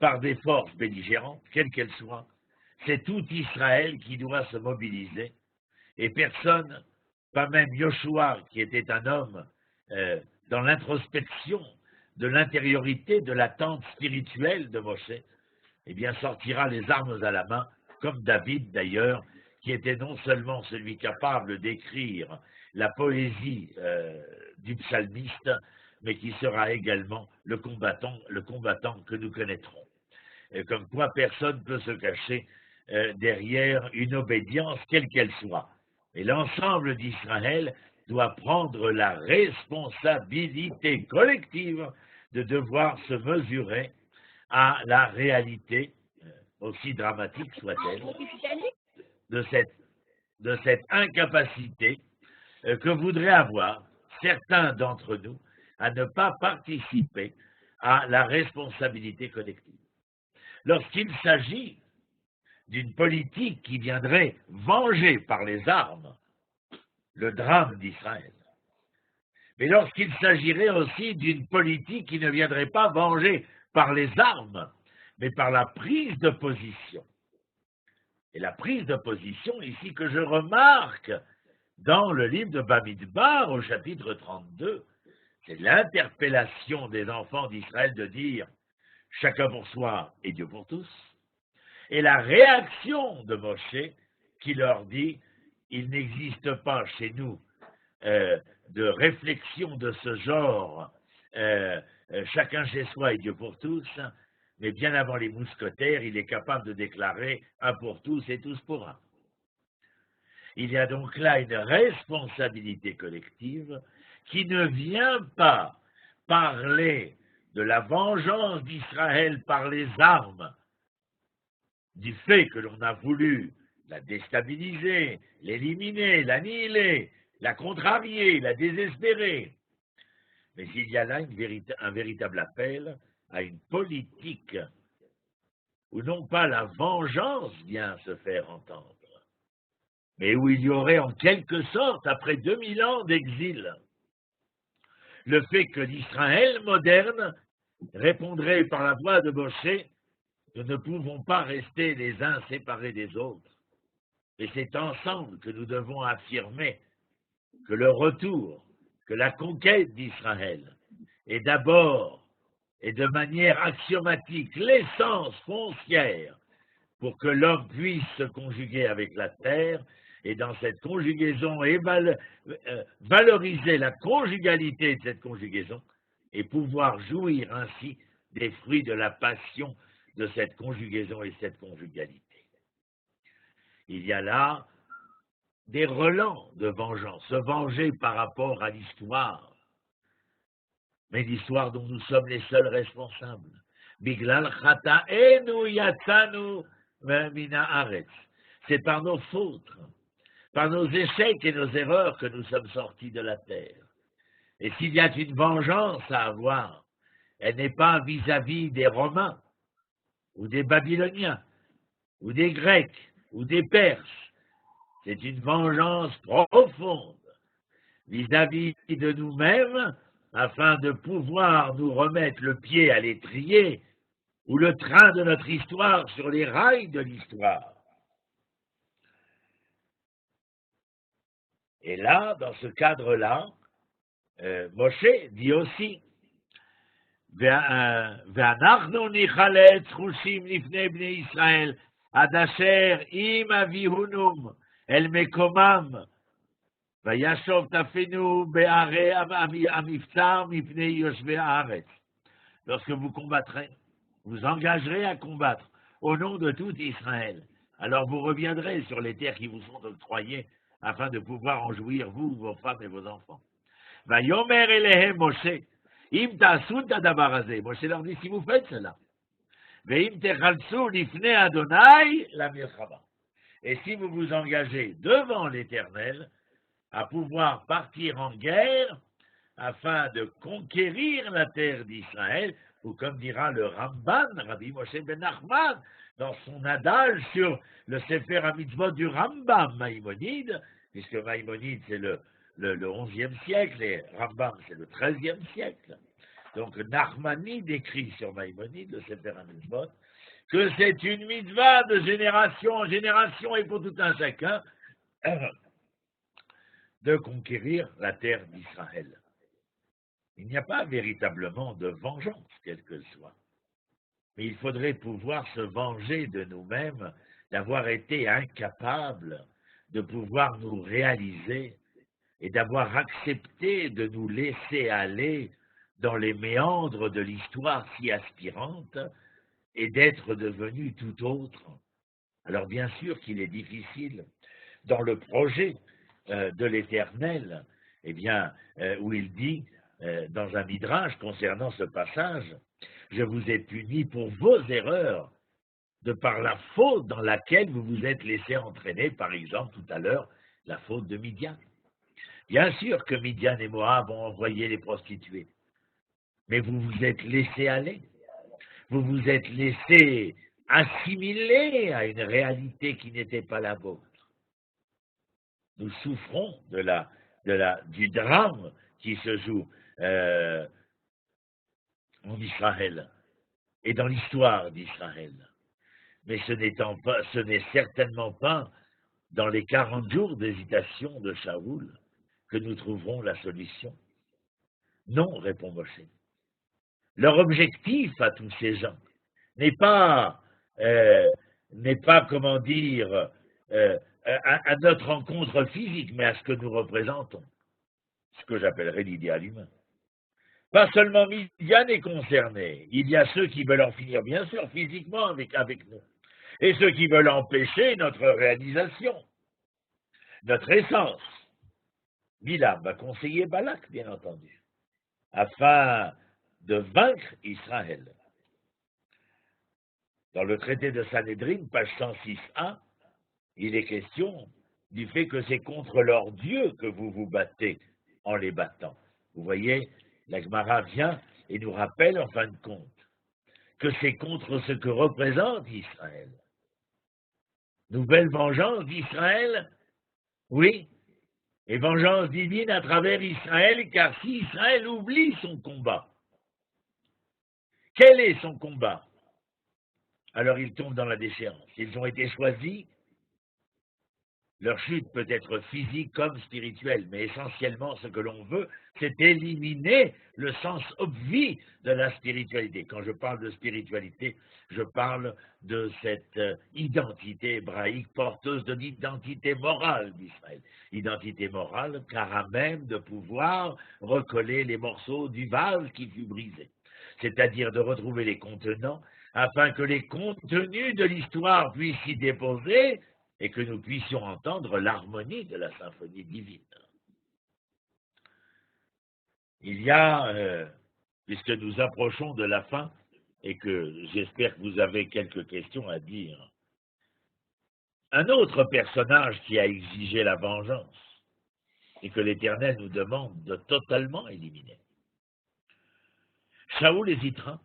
par des forces belligérantes, quelles qu'elles soient, c'est tout Israël qui doit se mobiliser, et personne, pas même Yoshua, qui était un homme dans l'introspection de l'intériorité, de l'attente spirituelle de Moshe, eh bien sortira les armes à la main, comme David d'ailleurs, qui était non seulement celui capable d'écrire la poésie du psalmiste, mais qui sera également le combattant que nous connaîtrons. Et comme quoi personne ne peut se cacher derrière une obédience, quelle qu'elle soit. Et l'ensemble d'Israël doit prendre la responsabilité collective de devoir se mesurer à la réalité, aussi dramatique soit-elle, de cette incapacité que voudraient avoir certains d'entre nous à ne pas participer à la responsabilité collective. Lorsqu'il s'agit d'une politique qui viendrait venger par les armes le drame d'Israël, mais lorsqu'il s'agirait aussi d'une politique qui ne viendrait pas venger par les armes, mais par la prise de position. Et la prise de position ici que je remarque dans le livre de Bamidbar au chapitre 32, c'est l'interpellation des enfants d'Israël de dire chacun pour soi et Dieu pour tous, et la réaction de Moshe qui leur dit il n'existe pas chez nous de réflexion de ce genre, chacun chez soi et Dieu pour tous, mais bien avant les mousquetaires, il est capable de déclarer un pour tous et tous pour un. Il y a donc là une responsabilité collective qui ne vient pas parler de la vengeance d'Israël par les armes, du fait que l'on a voulu la déstabiliser, l'éliminer, l'annihiler, la contrarier, la désespérer. Mais il y a là un véritable appel à une politique où non pas la vengeance vient se faire entendre, mais où il y aurait en quelque sorte, après 2000 ans d'exil, le fait que l'Israël moderne répondrait par la voix de Moshe, nous ne pouvons pas rester les uns séparés des autres. Et c'est ensemble que nous devons affirmer que le retour, que la conquête d'Israël est d'abord et de manière axiomatique l'essence foncière pour que l'homme puisse se conjuguer avec la terre et dans cette conjugaison valoriser la conjugalité de cette conjugaison et pouvoir jouir ainsi des fruits de la passion de cette conjugaison et cette conjugalité. Il y a là des relents de vengeance, se venger par rapport à l'histoire, mais l'histoire dont nous sommes les seuls responsables. Biglal chata'enu yatzanu mina haaretz. C'est par nos fautes, par nos échecs et nos erreurs que nous sommes sortis de la terre. Et s'il y a une vengeance à avoir, elle n'est pas vis-à-vis des Romains, ou des Babyloniens, ou des Grecs, ou des Perses. C'est une vengeance profonde vis-à-vis de nous-mêmes, afin de pouvoir nous remettre le pied à l'étrier, ou le train de notre histoire sur les rails de l'histoire. Et là, dans ce cadre-là, Moshe dit aussi ואנחנו ניחלץ חושים לפני בני ישראל עד אשר אם אביהונום אל מקומם וישוב תפינו בערי המבצר מפני יושבי הארץ. Lorsque vous combattrez, vous engagerez à combattre au nom de tout Israël. Alors vous reviendrez sur les terres qui vous sont octroyées afin de pouvoir en jouir, vous, vos femmes et vos enfants. Vayomer elehem Moshe, im ta'asut hadavar hazeh. Moshe leur dit, si vous faites cela, ve'im techaltsu lifnei Adonai la milchama. Et si vous vous engagez devant l'Éternel à pouvoir partir en guerre afin de conquérir la terre d'Israël, ou comme dira le Ramban, Rabbi Moshe ben Nachman, dans son adage sur le Sefer HaMitzvot du Rambam Maïmonide, puisque Maïmonide c'est le 11e siècle et Rambam c'est le 13e siècle. Donc Nachmanide écrit sur Maïmonide, le Sefer HaMitzvot, que c'est une mitzvah de génération en génération et pour tout un chacun de conquérir la terre d'Israël. Il n'y a pas véritablement de vengeance, quelle que soit. Mais il faudrait pouvoir se venger de nous-mêmes, d'avoir été incapables de pouvoir nous réaliser et d'avoir accepté de nous laisser aller dans les méandres de l'histoire si aspirante et d'être devenus tout autre. Alors bien sûr qu'il est difficile, dans le projet de l'Éternel, eh bien, où il dit, dans un midrash concernant ce passage, je vous ai puni pour vos erreurs, de par la faute dans laquelle vous vous êtes laissé entraîner, par exemple, tout à l'heure, la faute de Midian. Bien sûr que Midian et Moab ont envoyé les prostituées, Mais vous vous êtes laissé aller, vous vous êtes laissé assimiler à une réalité qui n'était pas la vôtre. Nous souffrons du drame qui se joue en Israël et dans l'histoire d'Israël. Mais ce n'est certainement pas dans les 40 jours d'hésitation de Shaoul que nous trouverons la solution. Non, répond Moshe. Leur objectif à tous ces gens n'est pas, comment dire, à notre rencontre physique, mais à ce que nous représentons, ce que j'appellerais l'idéal humain. Pas seulement Midian est concerné, il y a ceux qui veulent en finir, bien sûr, physiquement avec nous, et ceux qui veulent empêcher notre réalisation, notre essence. Bilam va conseiller Balak, bien entendu, afin de vaincre Israël. Dans le traité de Sanhédrin, page 106a, il est question du fait que c'est contre leur Dieu que vous vous battez en les battant. Vous voyez, la Gemara vient et nous rappelle en fin de compte que c'est contre ce que représente Israël. Nouvelle vengeance d'Israël, oui, et vengeance divine à travers Israël, car si Israël oublie son combat, quel est son combat? Alors ils tombent dans la déchéance. Ils ont été choisis. Leur chute peut être physique comme spirituelle, mais essentiellement ce que l'on veut, c'est éliminer le sens obvi de la spiritualité. Quand je parle de spiritualité, je parle de cette identité hébraïque porteuse de l'identité morale d'Israël. Identité morale car à même de pouvoir recoller les morceaux du vase qui fut brisé. C'est-à-dire de retrouver les contenants afin que les contenus de l'histoire puissent s'y déposer et que nous puissions entendre l'harmonie de la symphonie divine. Il y a, puisque nous approchons de la fin, et que j'espère que vous avez quelques questions à dire, un autre personnage qui a exigé la vengeance, et que l'Éternel nous demande de totalement éliminer. Shaoul hésitera.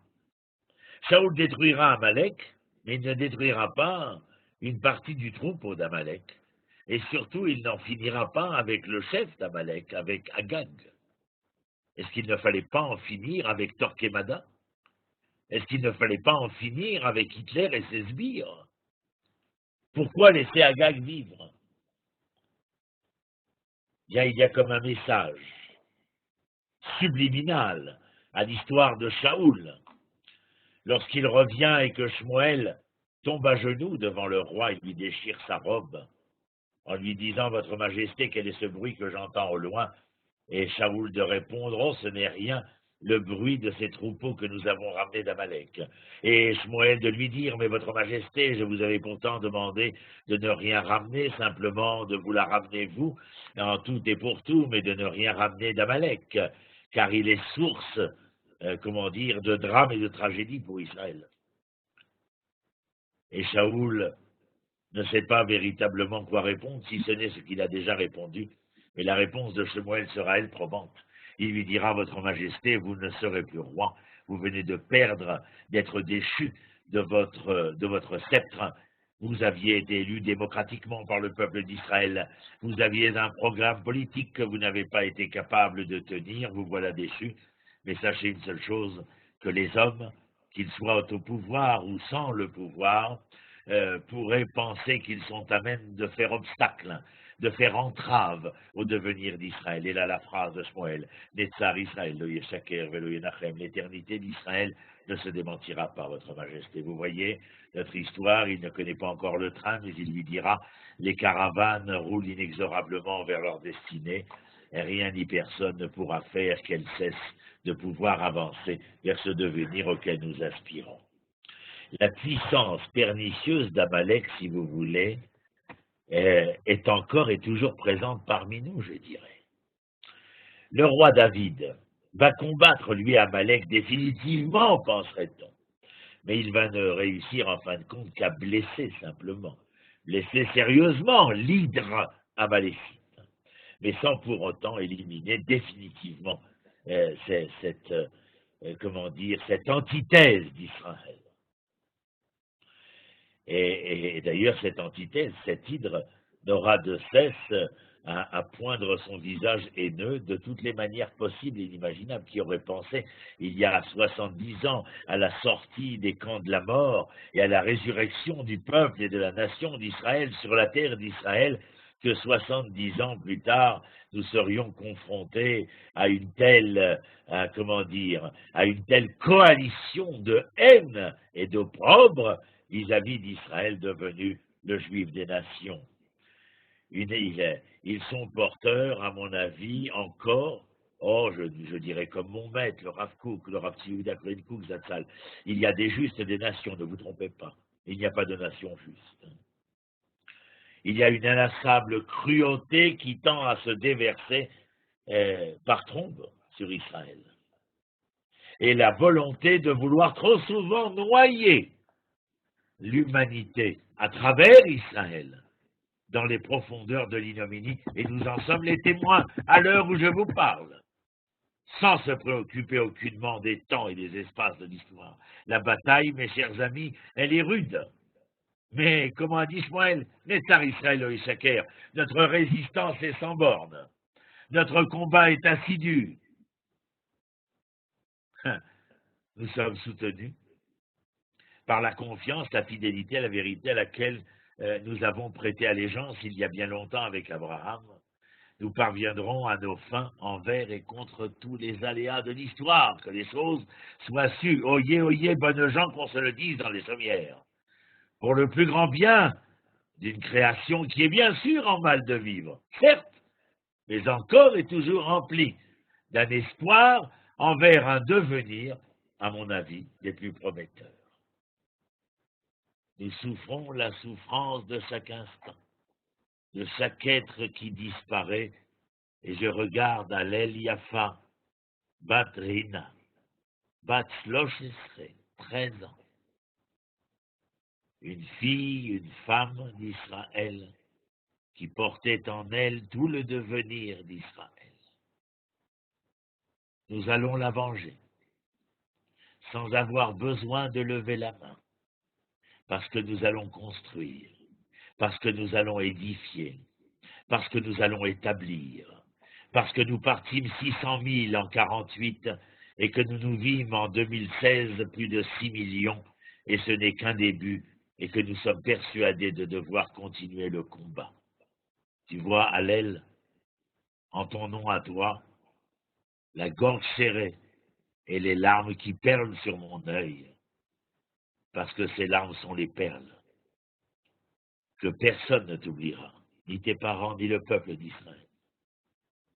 Shaoul détruira Amalek, mais il ne détruira pas une partie du troupeau d'Amalek. Et surtout, il n'en finira pas avec le chef d'Amalek, avec Agag. Est-ce qu'il ne fallait pas en finir avec Torquemada? Est-ce qu'il ne fallait pas en finir avec Hitler et ses sbires? Pourquoi laisser Agag vivre? Il y a comme un message subliminal à l'histoire de Shaoul. Lorsqu'il revient et que Shmuel tombe à genoux devant le roi et lui déchire sa robe, en lui disant « Votre Majesté, quel est ce bruit que j'entends au loin ?» Et Shaoul de répondre « Oh, ce n'est rien, le bruit de ces troupeaux que nous avons ramenés d'Amalek. » Et Shmuel de lui dire « Mais Votre Majesté, je vous avais pourtant demandé de ne rien ramener, simplement de vous la ramener vous, en tout et pour tout, mais de ne rien ramener d'Amalek, car il est source, de drame et de tragédie pour Israël. » Et Shaoul ne sait pas véritablement quoi répondre, si ce n'est ce qu'il a déjà répondu. Mais la réponse de Shmuel sera, elle, probante. Il lui dira, Votre Majesté, vous ne serez plus roi. Vous venez de perdre, d'être déchu de votre sceptre. Vous aviez été élu démocratiquement par le peuple d'Israël. Vous aviez un programme politique que vous n'avez pas été capable de tenir. Vous voilà déchu. Mais sachez une seule chose, que les hommes, qu'ils soient au pouvoir ou sans le pouvoir, pourraient penser qu'ils sont à même de faire obstacle, de faire entrave au devenir d'Israël. Et là, la phrase de Shmuel, Netzar Israël, lo yeshaker velo yenachem, l'éternité d'Israël ne se démentira pas, Votre Majesté. Vous voyez, notre histoire, il ne connaît pas encore le train, mais il lui dira, les caravanes roulent inexorablement vers leur destinée, et rien ni personne ne pourra faire qu'elles cessent de pouvoir avancer vers ce devenir auquel nous aspirons. La puissance pernicieuse d'Amalek, si vous voulez, est encore et toujours présente parmi nous, je dirais. Le roi David va combattre, lui, Amalek définitivement, penserait-on. Mais il va ne réussir, en fin de compte, qu'à blesser simplement. Blesser sérieusement l'hydre amalécite. Mais sans pour autant éliminer définitivement comment dire, cette antithèse d'Israël. Et d'ailleurs, cette antithèse, cette hydre, n'aura de cesse à poindre son visage haineux de toutes les manières possibles et inimaginables. Qui aurait pensé, il y a 70 ans, à la sortie des camps de la mort et à la résurrection du peuple et de la nation d'Israël sur la terre d'Israël, que 70 ans plus tard, nous serions confrontés à une telle, à une telle coalition de haine et d'opprobre vis-à-vis d'Israël devenu le juif des nations. Ils sont porteurs, à mon avis, encore, je dirais comme mon maître, le Rav Kook, le Rav Tzvi Kook Zatzal, il y a des justes des nations, ne vous trompez pas, il n'y a pas de nation juste. Il y a une inlassable cruauté qui tend à se déverser par trombe sur Israël. Et la volonté de vouloir trop souvent noyer l'humanité à travers Israël dans les profondeurs de l'ignominie, et nous en sommes les témoins à l'heure où je vous parle, sans se préoccuper aucunement des temps et des espaces de l'histoire. La bataille, mes chers amis, elle est rude. Mais, comme a dit Shmuel, Netzar Israël o Yishaker, notre résistance est sans borne. Notre combat est assidu. Nous sommes soutenus par la confiance, la fidélité à la vérité à laquelle nous avons prêté allégeance il y a bien longtemps avec Abraham. Nous parviendrons à nos fins envers et contre tous les aléas de l'histoire, que les choses soient sues. Oyez, oyez, bonnes gens, qu'on se le dise dans les sommières. Pour le plus grand bien d'une création qui est bien sûr en mal de vivre, certes, mais encore et toujours remplie d'un espoir envers un devenir, à mon avis, des plus prometteurs. Nous souffrons la souffrance de chaque instant, de chaque être qui disparaît, et je regarde à l'El Yafa, Bat Rina, Bat Shloshesre, 13 ans, une fille, une femme d'Israël, qui portait en elle tout le devenir d'Israël. Nous allons la venger, sans avoir besoin de lever la main, parce que nous allons construire, parce que nous allons édifier, parce que nous allons établir, parce que nous partîmes 600 000 en 48 et que nous vîmes en 2016 plus de 6 millions, et ce n'est qu'un début, et que nous sommes persuadés de devoir continuer le combat. Tu vois, Hallel, en ton nom à toi, la gorge serrée et les larmes qui perlent sur mon œil, parce que ces larmes sont les perles, que personne ne t'oubliera, ni tes parents, ni le peuple d'Israël,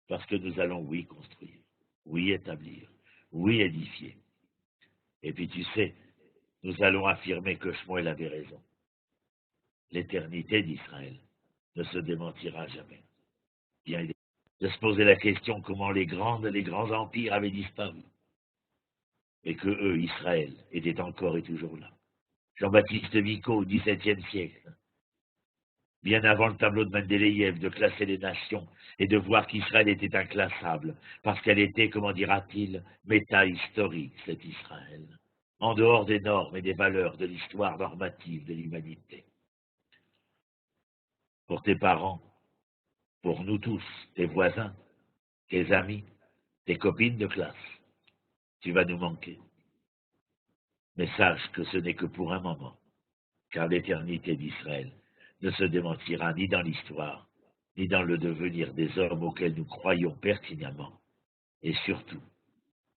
parce que nous allons, oui, construire, oui, établir, oui, édifier. Et puis tu sais, nous allons affirmer que Shmuel avait raison. L'éternité d'Israël ne se démentira jamais. Bien de se poser la question comment les grands empires avaient disparu, et que eux, Israël, était encore et toujours là. Jean-Baptiste Vico, au XVIIe siècle, bien avant le tableau de Mendeleïev, de classer les nations et de voir qu'Israël était inclassable, parce qu'elle était, comment dira-t-il, méta-historique, cet Israël, en dehors des normes et des valeurs de l'histoire normative de l'humanité. Pour tes parents, pour nous tous, tes voisins, tes amis, tes copines de classe, tu vas nous manquer. Mais sache que ce n'est que pour un moment, car l'éternité d'Israël ne se démentira ni dans l'histoire, ni dans le devenir des hommes auxquels nous croyons pertinemment, et surtout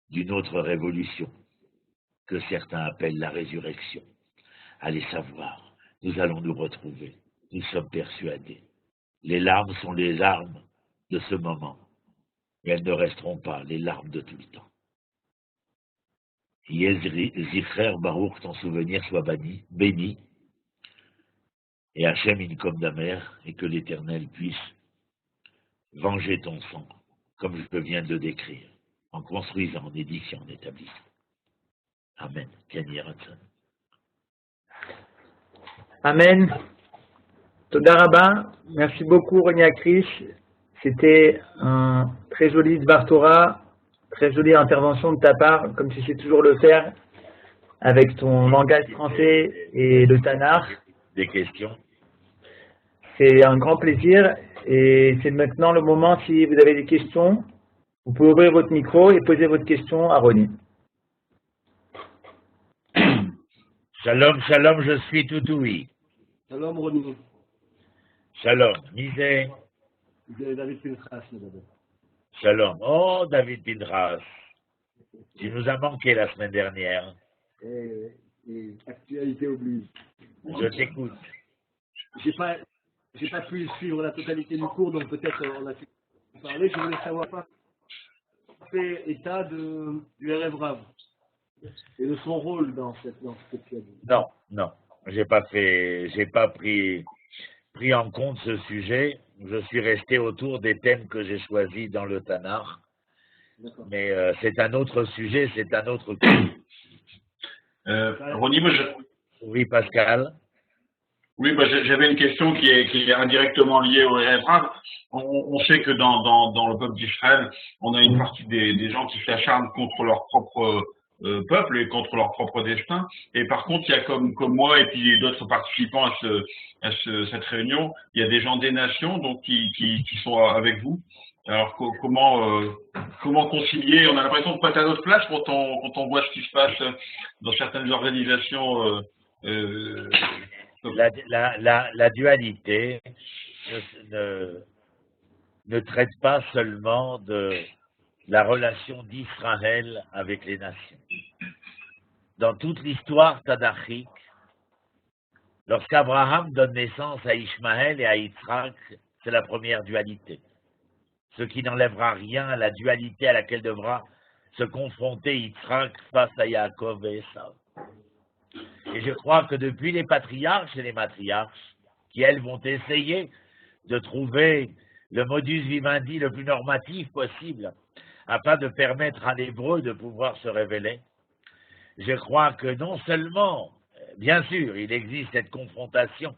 d'une autre révolution que certains appellent la résurrection. Allez savoir, nous allons nous retrouver, nous sommes persuadés. Les larmes sont les armes de ce moment, mais elles ne resteront pas les larmes de tout le temps. Zichrer Baruch, ton souvenir soit béni, et Hachem Inkom Damer, et que l'Éternel puisse venger ton sang, comme je viens de le décrire, en construisant, en édifiant, en établissant. Amen. Ken Yeh Ratzon. Amen. Toda Rabba. Merci beaucoup, Roni Akrish. C'était un très joli Dvar Torah, Très jolie intervention de ta part, comme tu sais toujours le faire, avec ton langage français et le Tanar. Des questions? C'est un grand plaisir et c'est maintenant le moment, si vous avez des questions, vous pouvez ouvrir votre micro et poser votre question à Ronnie. Shalom, shalom, je suis tout oui. Shalom Ronnie. Shalom, Misé. David Pinchas, madame. Shalom. Oh, David Pinchas. Tu nous as manqué la semaine dernière. Actualité oblige. Je t'écoute. J'ai pas pu suivre la totalité du cours, donc peut-être on a pu parler. Je voulais savoir pas fait état du Erev Rav et de son rôle dans ce que tu as dit. Non, j'ai pas pris en compte ce sujet. Je suis resté autour des thèmes que j'ai choisis dans le Tanar. Mais c'est un autre sujet, c'est un autre cours. Ronnie, Oui, Pascal. Oui, j'avais une question qui est indirectement liée au Erev Rav. On sait que dans le peuple d'Israël, on a une partie des gens qui s'acharnent contre leur propre peuple et contre leur propre destin. Et par contre, il y a comme moi et puis d'autres participants à cette réunion, il y a des gens des nations donc qui sont avec vous. Alors comment concilier? On a l'impression de pas être à notre place quand on voit ce qui se passe dans certaines organisations. La dualité ne traite pas seulement de la relation d'Israël avec les nations. Dans toute l'histoire tanachique, lorsqu'Abraham donne naissance à Ishmaël et à Yitzhak, c'est la première dualité. Ce qui n'enlèvera rien à la dualité à laquelle devra se confronter Yitzhak face à Yaakov et Esav. Et je crois que depuis les patriarches et les matriarches, qui elles vont essayer de trouver le modus vivendi le plus normatif possible, afin de permettre à l'hébreu de pouvoir se révéler, je crois que non seulement, bien sûr, il existe cette confrontation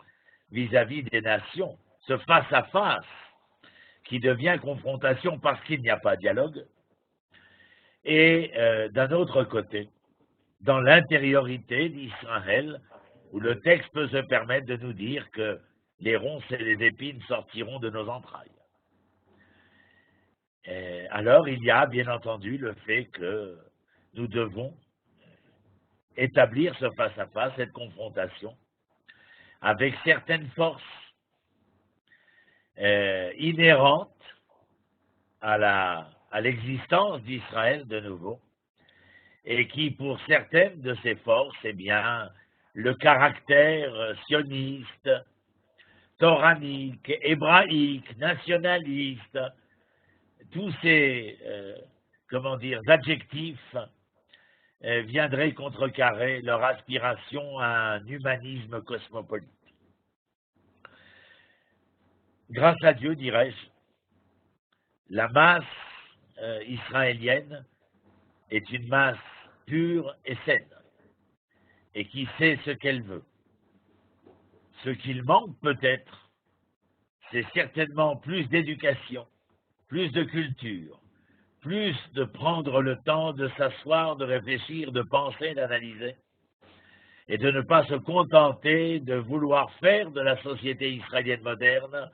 vis-à-vis des nations, ce face-à-face qui devient confrontation parce qu'il n'y a pas de dialogue, et d'un autre côté, dans l'intériorité d'Israël, où le texte peut se permettre de nous dire que les ronces et les épines sortiront de nos entrailles. Alors, il y a bien entendu le fait que nous devons établir ce face-à-face, cette confrontation, avec certaines forces inhérentes à l'existence d'Israël de nouveau, et qui, pour certaines de ces forces, eh bien, le caractère sioniste, toranique, hébraïque, nationaliste, tous ces, adjectifs viendraient contrecarrer leur aspiration à un humanisme cosmopolite. Grâce à Dieu, dirais-je, la masse israélienne est une masse pure et saine, et qui sait ce qu'elle veut. Ce qu'il manque peut-être, c'est certainement plus d'éducation, plus de culture, plus de prendre le temps de s'asseoir, de réfléchir, de penser, d'analyser, et de ne pas se contenter de vouloir faire de la société israélienne moderne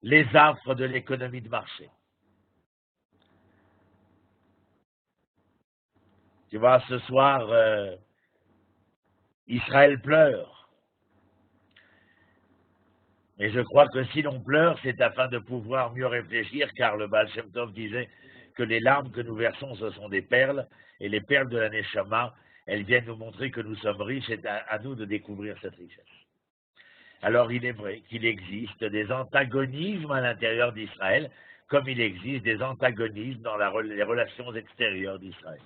les affres de l'économie de marché. Tu vois, ce soir, Israël pleure. Et je crois que si l'on pleure, c'est afin de pouvoir mieux réfléchir, car le Baal Shem Tov disait que les larmes que nous versons, ce sont des perles, et les perles de la Neshama, elles viennent nous montrer que nous sommes riches, et à nous de découvrir cette richesse. Alors il est vrai qu'il existe des antagonismes à l'intérieur d'Israël, comme il existe des antagonismes dans les relations extérieures d'Israël.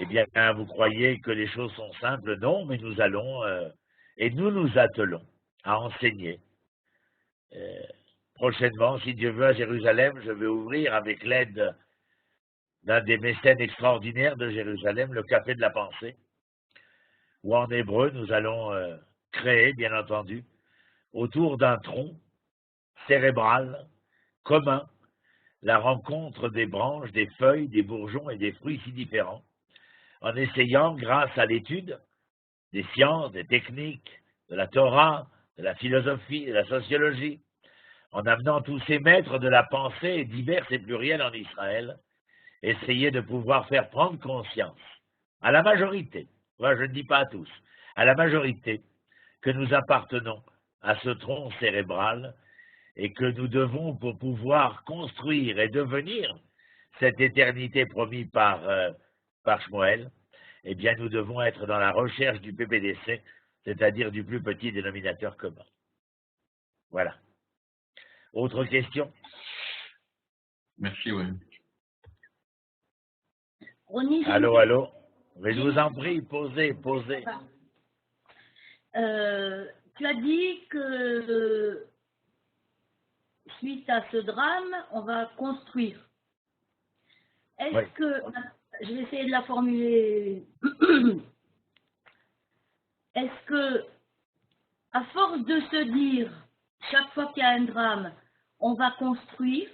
Eh bien, vous croyez que les choses sont simples? Non, mais nous allons, et nous nous attelons à enseigner. Prochainement, si Dieu veut, à Jérusalem, je vais ouvrir avec l'aide d'un des mécènes extraordinaires de Jérusalem, le Café de la Pensée, où en hébreu, nous allons créer, bien entendu, autour d'un tronc cérébral commun la rencontre des branches, des feuilles, des bourgeons et des fruits si différents, en essayant, grâce à l'étude des sciences, des techniques, de la Torah, de la philosophie, de la sociologie, en amenant tous ces maîtres de la pensée diverses et plurielles en Israël, essayer de pouvoir faire prendre conscience à la majorité, moi je ne dis pas à tous, à la majorité, que nous appartenons à ce tronc cérébral et que nous devons, pour pouvoir construire et devenir cette éternité promise par Shmuel, eh bien nous devons être dans la recherche du PPDC, c'est-à-dire du plus petit dénominateur commun. Voilà. Autre question? Merci, oui. Allô? Mais je vous en prie, posez. Tu as dit que suite à ce drame, on va construire. Est-ce que, je vais essayer de la formuler, est-ce que, à force de se dire, chaque fois qu'il y a un drame, on va construire,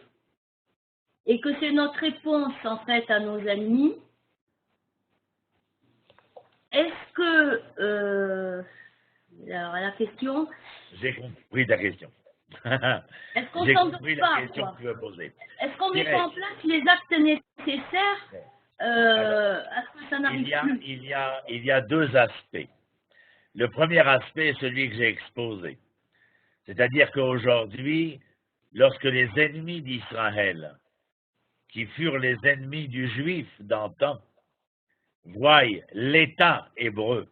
et que c'est notre réponse en fait à nos ennemis, est-ce que, alors la question... J'ai compris ta question. Est-ce qu'on J'ai s'en compris doute la pas, question quoi. que tu veux poser. Est-ce qu'on met en place les actes nécessaires à ce que ça n'arrive plus? Il y a deux aspects. Le premier aspect est celui que j'ai exposé. C'est-à-dire qu'aujourd'hui, lorsque les ennemis d'Israël, qui furent les ennemis du juif d'antan, voient l'État hébreu,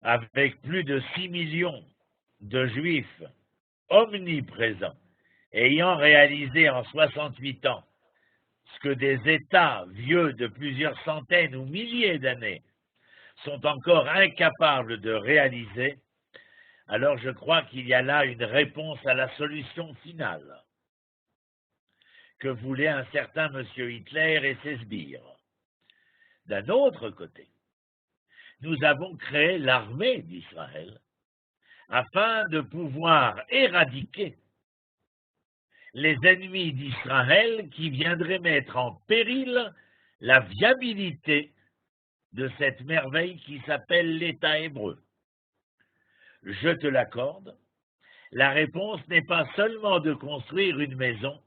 avec plus de 6 millions de juifs omniprésents, ayant réalisé en 68 ans ce que des États vieux de plusieurs centaines ou milliers d'années sont encore incapables de réaliser, alors je crois qu'il y a là une réponse à la solution finale que voulait un certain monsieur Hitler et ses sbires. D'un autre côté, nous avons créé l'armée d'Israël afin de pouvoir éradiquer les ennemis d'Israël qui viendraient mettre en péril la viabilité de cette merveille qui s'appelle l'État hébreu. Je te l'accorde, la réponse n'est pas seulement de construire une maison,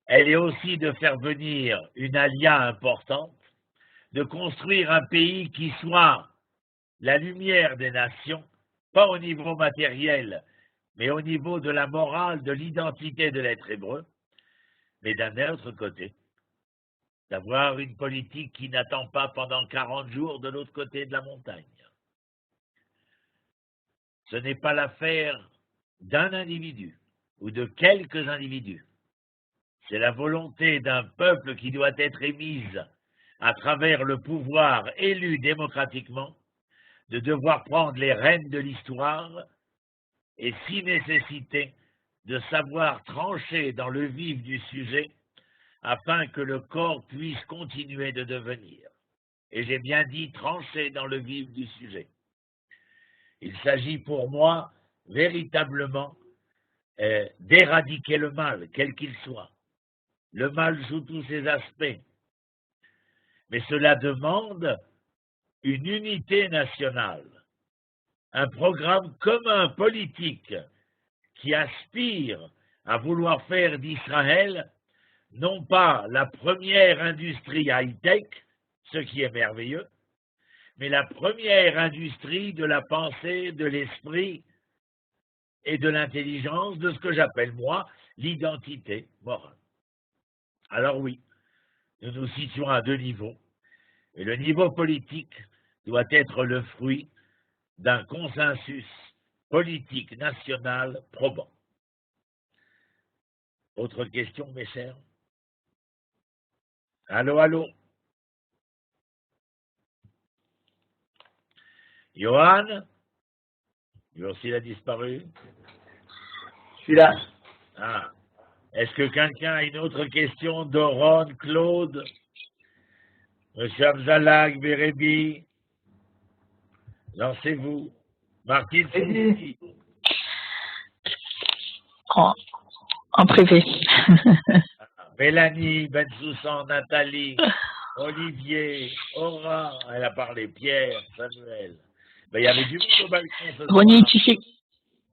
elle est aussi de faire venir une alia importante, de construire un pays qui soit la lumière des nations, pas au niveau matériel, mais au niveau de la morale, de l'identité de l'être hébreu, mais d'un autre côté, d'avoir une politique qui n'attend pas pendant 40 jours de l'autre côté de la montagne. Ce n'est pas l'affaire d'un individu ou de quelques individus. C'est la volonté d'un peuple qui doit être émise à travers le pouvoir élu démocratiquement de devoir prendre les rênes de l'histoire et, si nécessité, de savoir trancher dans le vif du sujet afin que le corps puisse continuer de devenir. Et j'ai bien dit trancher dans le vif du sujet. Il s'agit pour moi véritablement d'éradiquer le mal, quel qu'il soit. Le mal sous tous ses aspects. Mais cela demande une unité nationale, un programme commun politique qui aspire à vouloir faire d'Israël non pas la première industrie high-tech, ce qui est merveilleux, mais la première industrie de la pensée, de l'esprit et de l'intelligence, de ce que j'appelle moi l'identité morale. Alors oui, nous nous situons à deux niveaux, et le niveau politique doit être le fruit d'un consensus politique national probant. Autre question, mes chers? Allô? Johan? Lui aussi, il a disparu? Je suis là. Ah. Est-ce que quelqu'un a une autre question? Doron, Claude, Monsieur Abzalag, Bérébi? Lancez-vous. Martine, Vas-y. En privé. Mélanie, Ben Soussan, Nathalie, Olivier, Aura, elle a parlé, Pierre, Samuel. Ben, il y avait du monde au balcon ce soir. Ronnie, tu sais,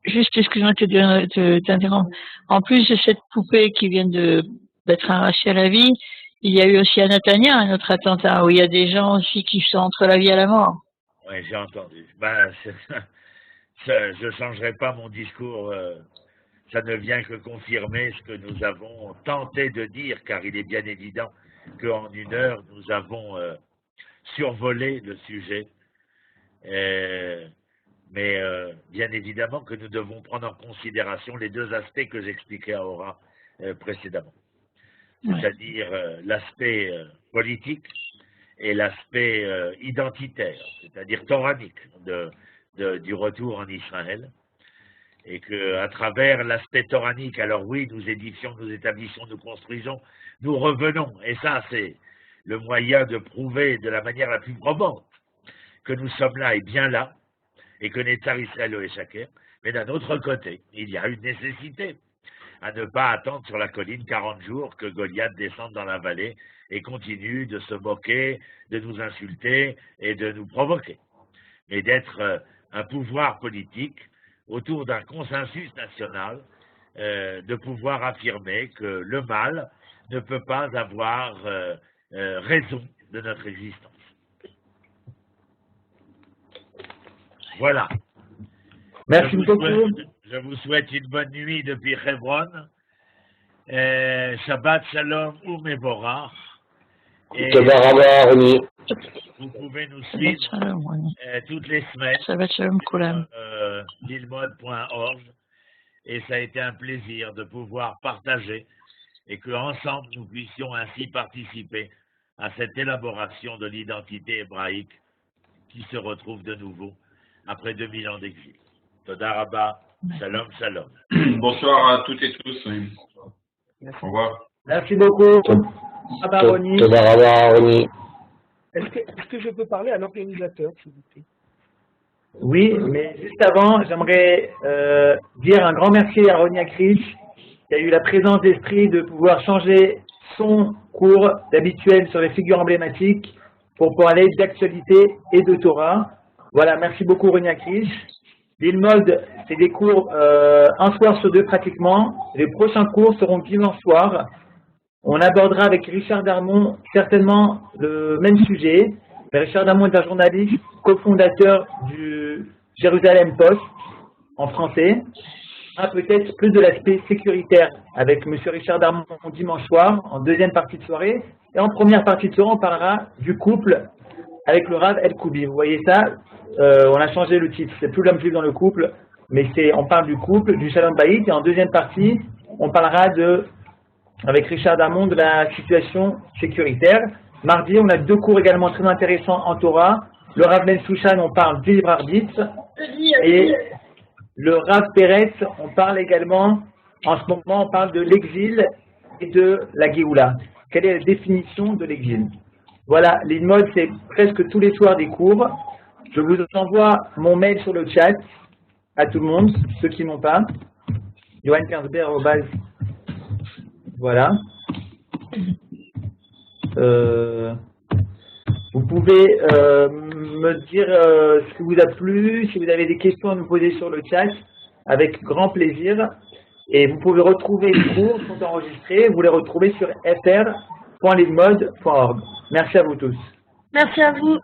juste excuse-moi de t'interrompre. En plus de cette poupée qui vient d'être arrachée à la vie, il y a eu aussi à Netanya un autre attentat où il y a des gens aussi qui sont entre la vie et la mort. Oui, j'ai entendu. Ben, je ne changerai pas mon discours. Ça ne vient que confirmer ce que nous avons tenté de dire, car il est bien évident qu'en 1 heure, nous avons survolé le sujet. Mais bien évidemment que nous devons prendre en considération les 2 aspects que j'expliquais à Aura précédemment. C'est-à-dire l'aspect politique et l'aspect identitaire, c'est-à-dire toranique du retour en Israël. Et qu'à travers l'aspect toranique, alors oui, nous édifions, nous établissons, nous construisons, nous revenons. Et ça, c'est le moyen de prouver de la manière la plus probante que nous sommes là et bien là, et que Netzar Israël est chacun. Mais d'un autre côté, il y a une nécessité à ne pas attendre sur la colline 40 jours que Goliath descende dans la vallée et continue de se moquer, de nous insulter et de nous provoquer. Mais d'être un pouvoir politique autour d'un consensus national, de pouvoir affirmer que le mal ne peut pas avoir raison de notre existence. Voilà. Merci beaucoup. Je vous souhaite une bonne nuit depuis Hebron. Shabbat Shalom ou Mevorach. Et vous pouvez nous suivre toutes les semaines sur lilmod.org. Et ça a été un plaisir de pouvoir partager et qu'ensemble nous puissions ainsi participer à cette élaboration de l'identité hébraïque qui se retrouve de nouveau après 2000 ans d'exil. Toda Rabba, shalom, shalom. Bonsoir à toutes et tous. Au revoir. Merci beaucoup. Toda Rabba, Ronnie. Est-ce que je peux parler à l'organisateur, s'il vous plaît? Oui, mais juste avant, j'aimerais dire un grand merci à Ronnie Akrish, qui a eu la présence d'esprit de pouvoir changer son cours d'habituel sur les figures emblématiques pour parler d'actualité et de Torah. Voilà, merci beaucoup Ronnie Akrish. L'Ilmod, c'est des cours un soir sur 2 pratiquement. Les prochains cours seront dimanche soir. On abordera avec Richard Darmon certainement le même sujet. Richard Darmon est un journaliste, cofondateur du Jérusalem Post en français. Peut-être plus de l'aspect sécuritaire avec M. Richard Darmon dimanche soir, en deuxième partie de soirée. Et en première partie de soirée, on parlera du couple avec le Rav El Koubi. Vous voyez ça, on a changé le titre. C'est plus l'homme juif dans le couple, mais on parle du couple, du Shalom Bayit. Et en deuxième partie, on parlera avec Richard Darmon de la situation sécuritaire. Mardi, on a 2 cours également très intéressants en Torah. Le Rav Ben Soushan, on parle du libre arbitre. Et le Rav Pérez, on parle également, en ce moment, on parle de l'exil et de la Géoula. Quelle est la définition de l'exil? Voilà, l'Ilmod, c'est presque tous les soirs des cours. Je vous envoie mon mail sur le chat à tout le monde, ceux qui n'ont pas. Johan Kersberg, voilà. Vous pouvez me dire ce qui vous a plu, si vous avez des questions à nous poser sur le chat, avec grand plaisir. Et vous pouvez retrouver les cours qui sont enregistrés, vous les retrouvez sur fr.lilmod.org. Merci à vous tous. Merci à vous.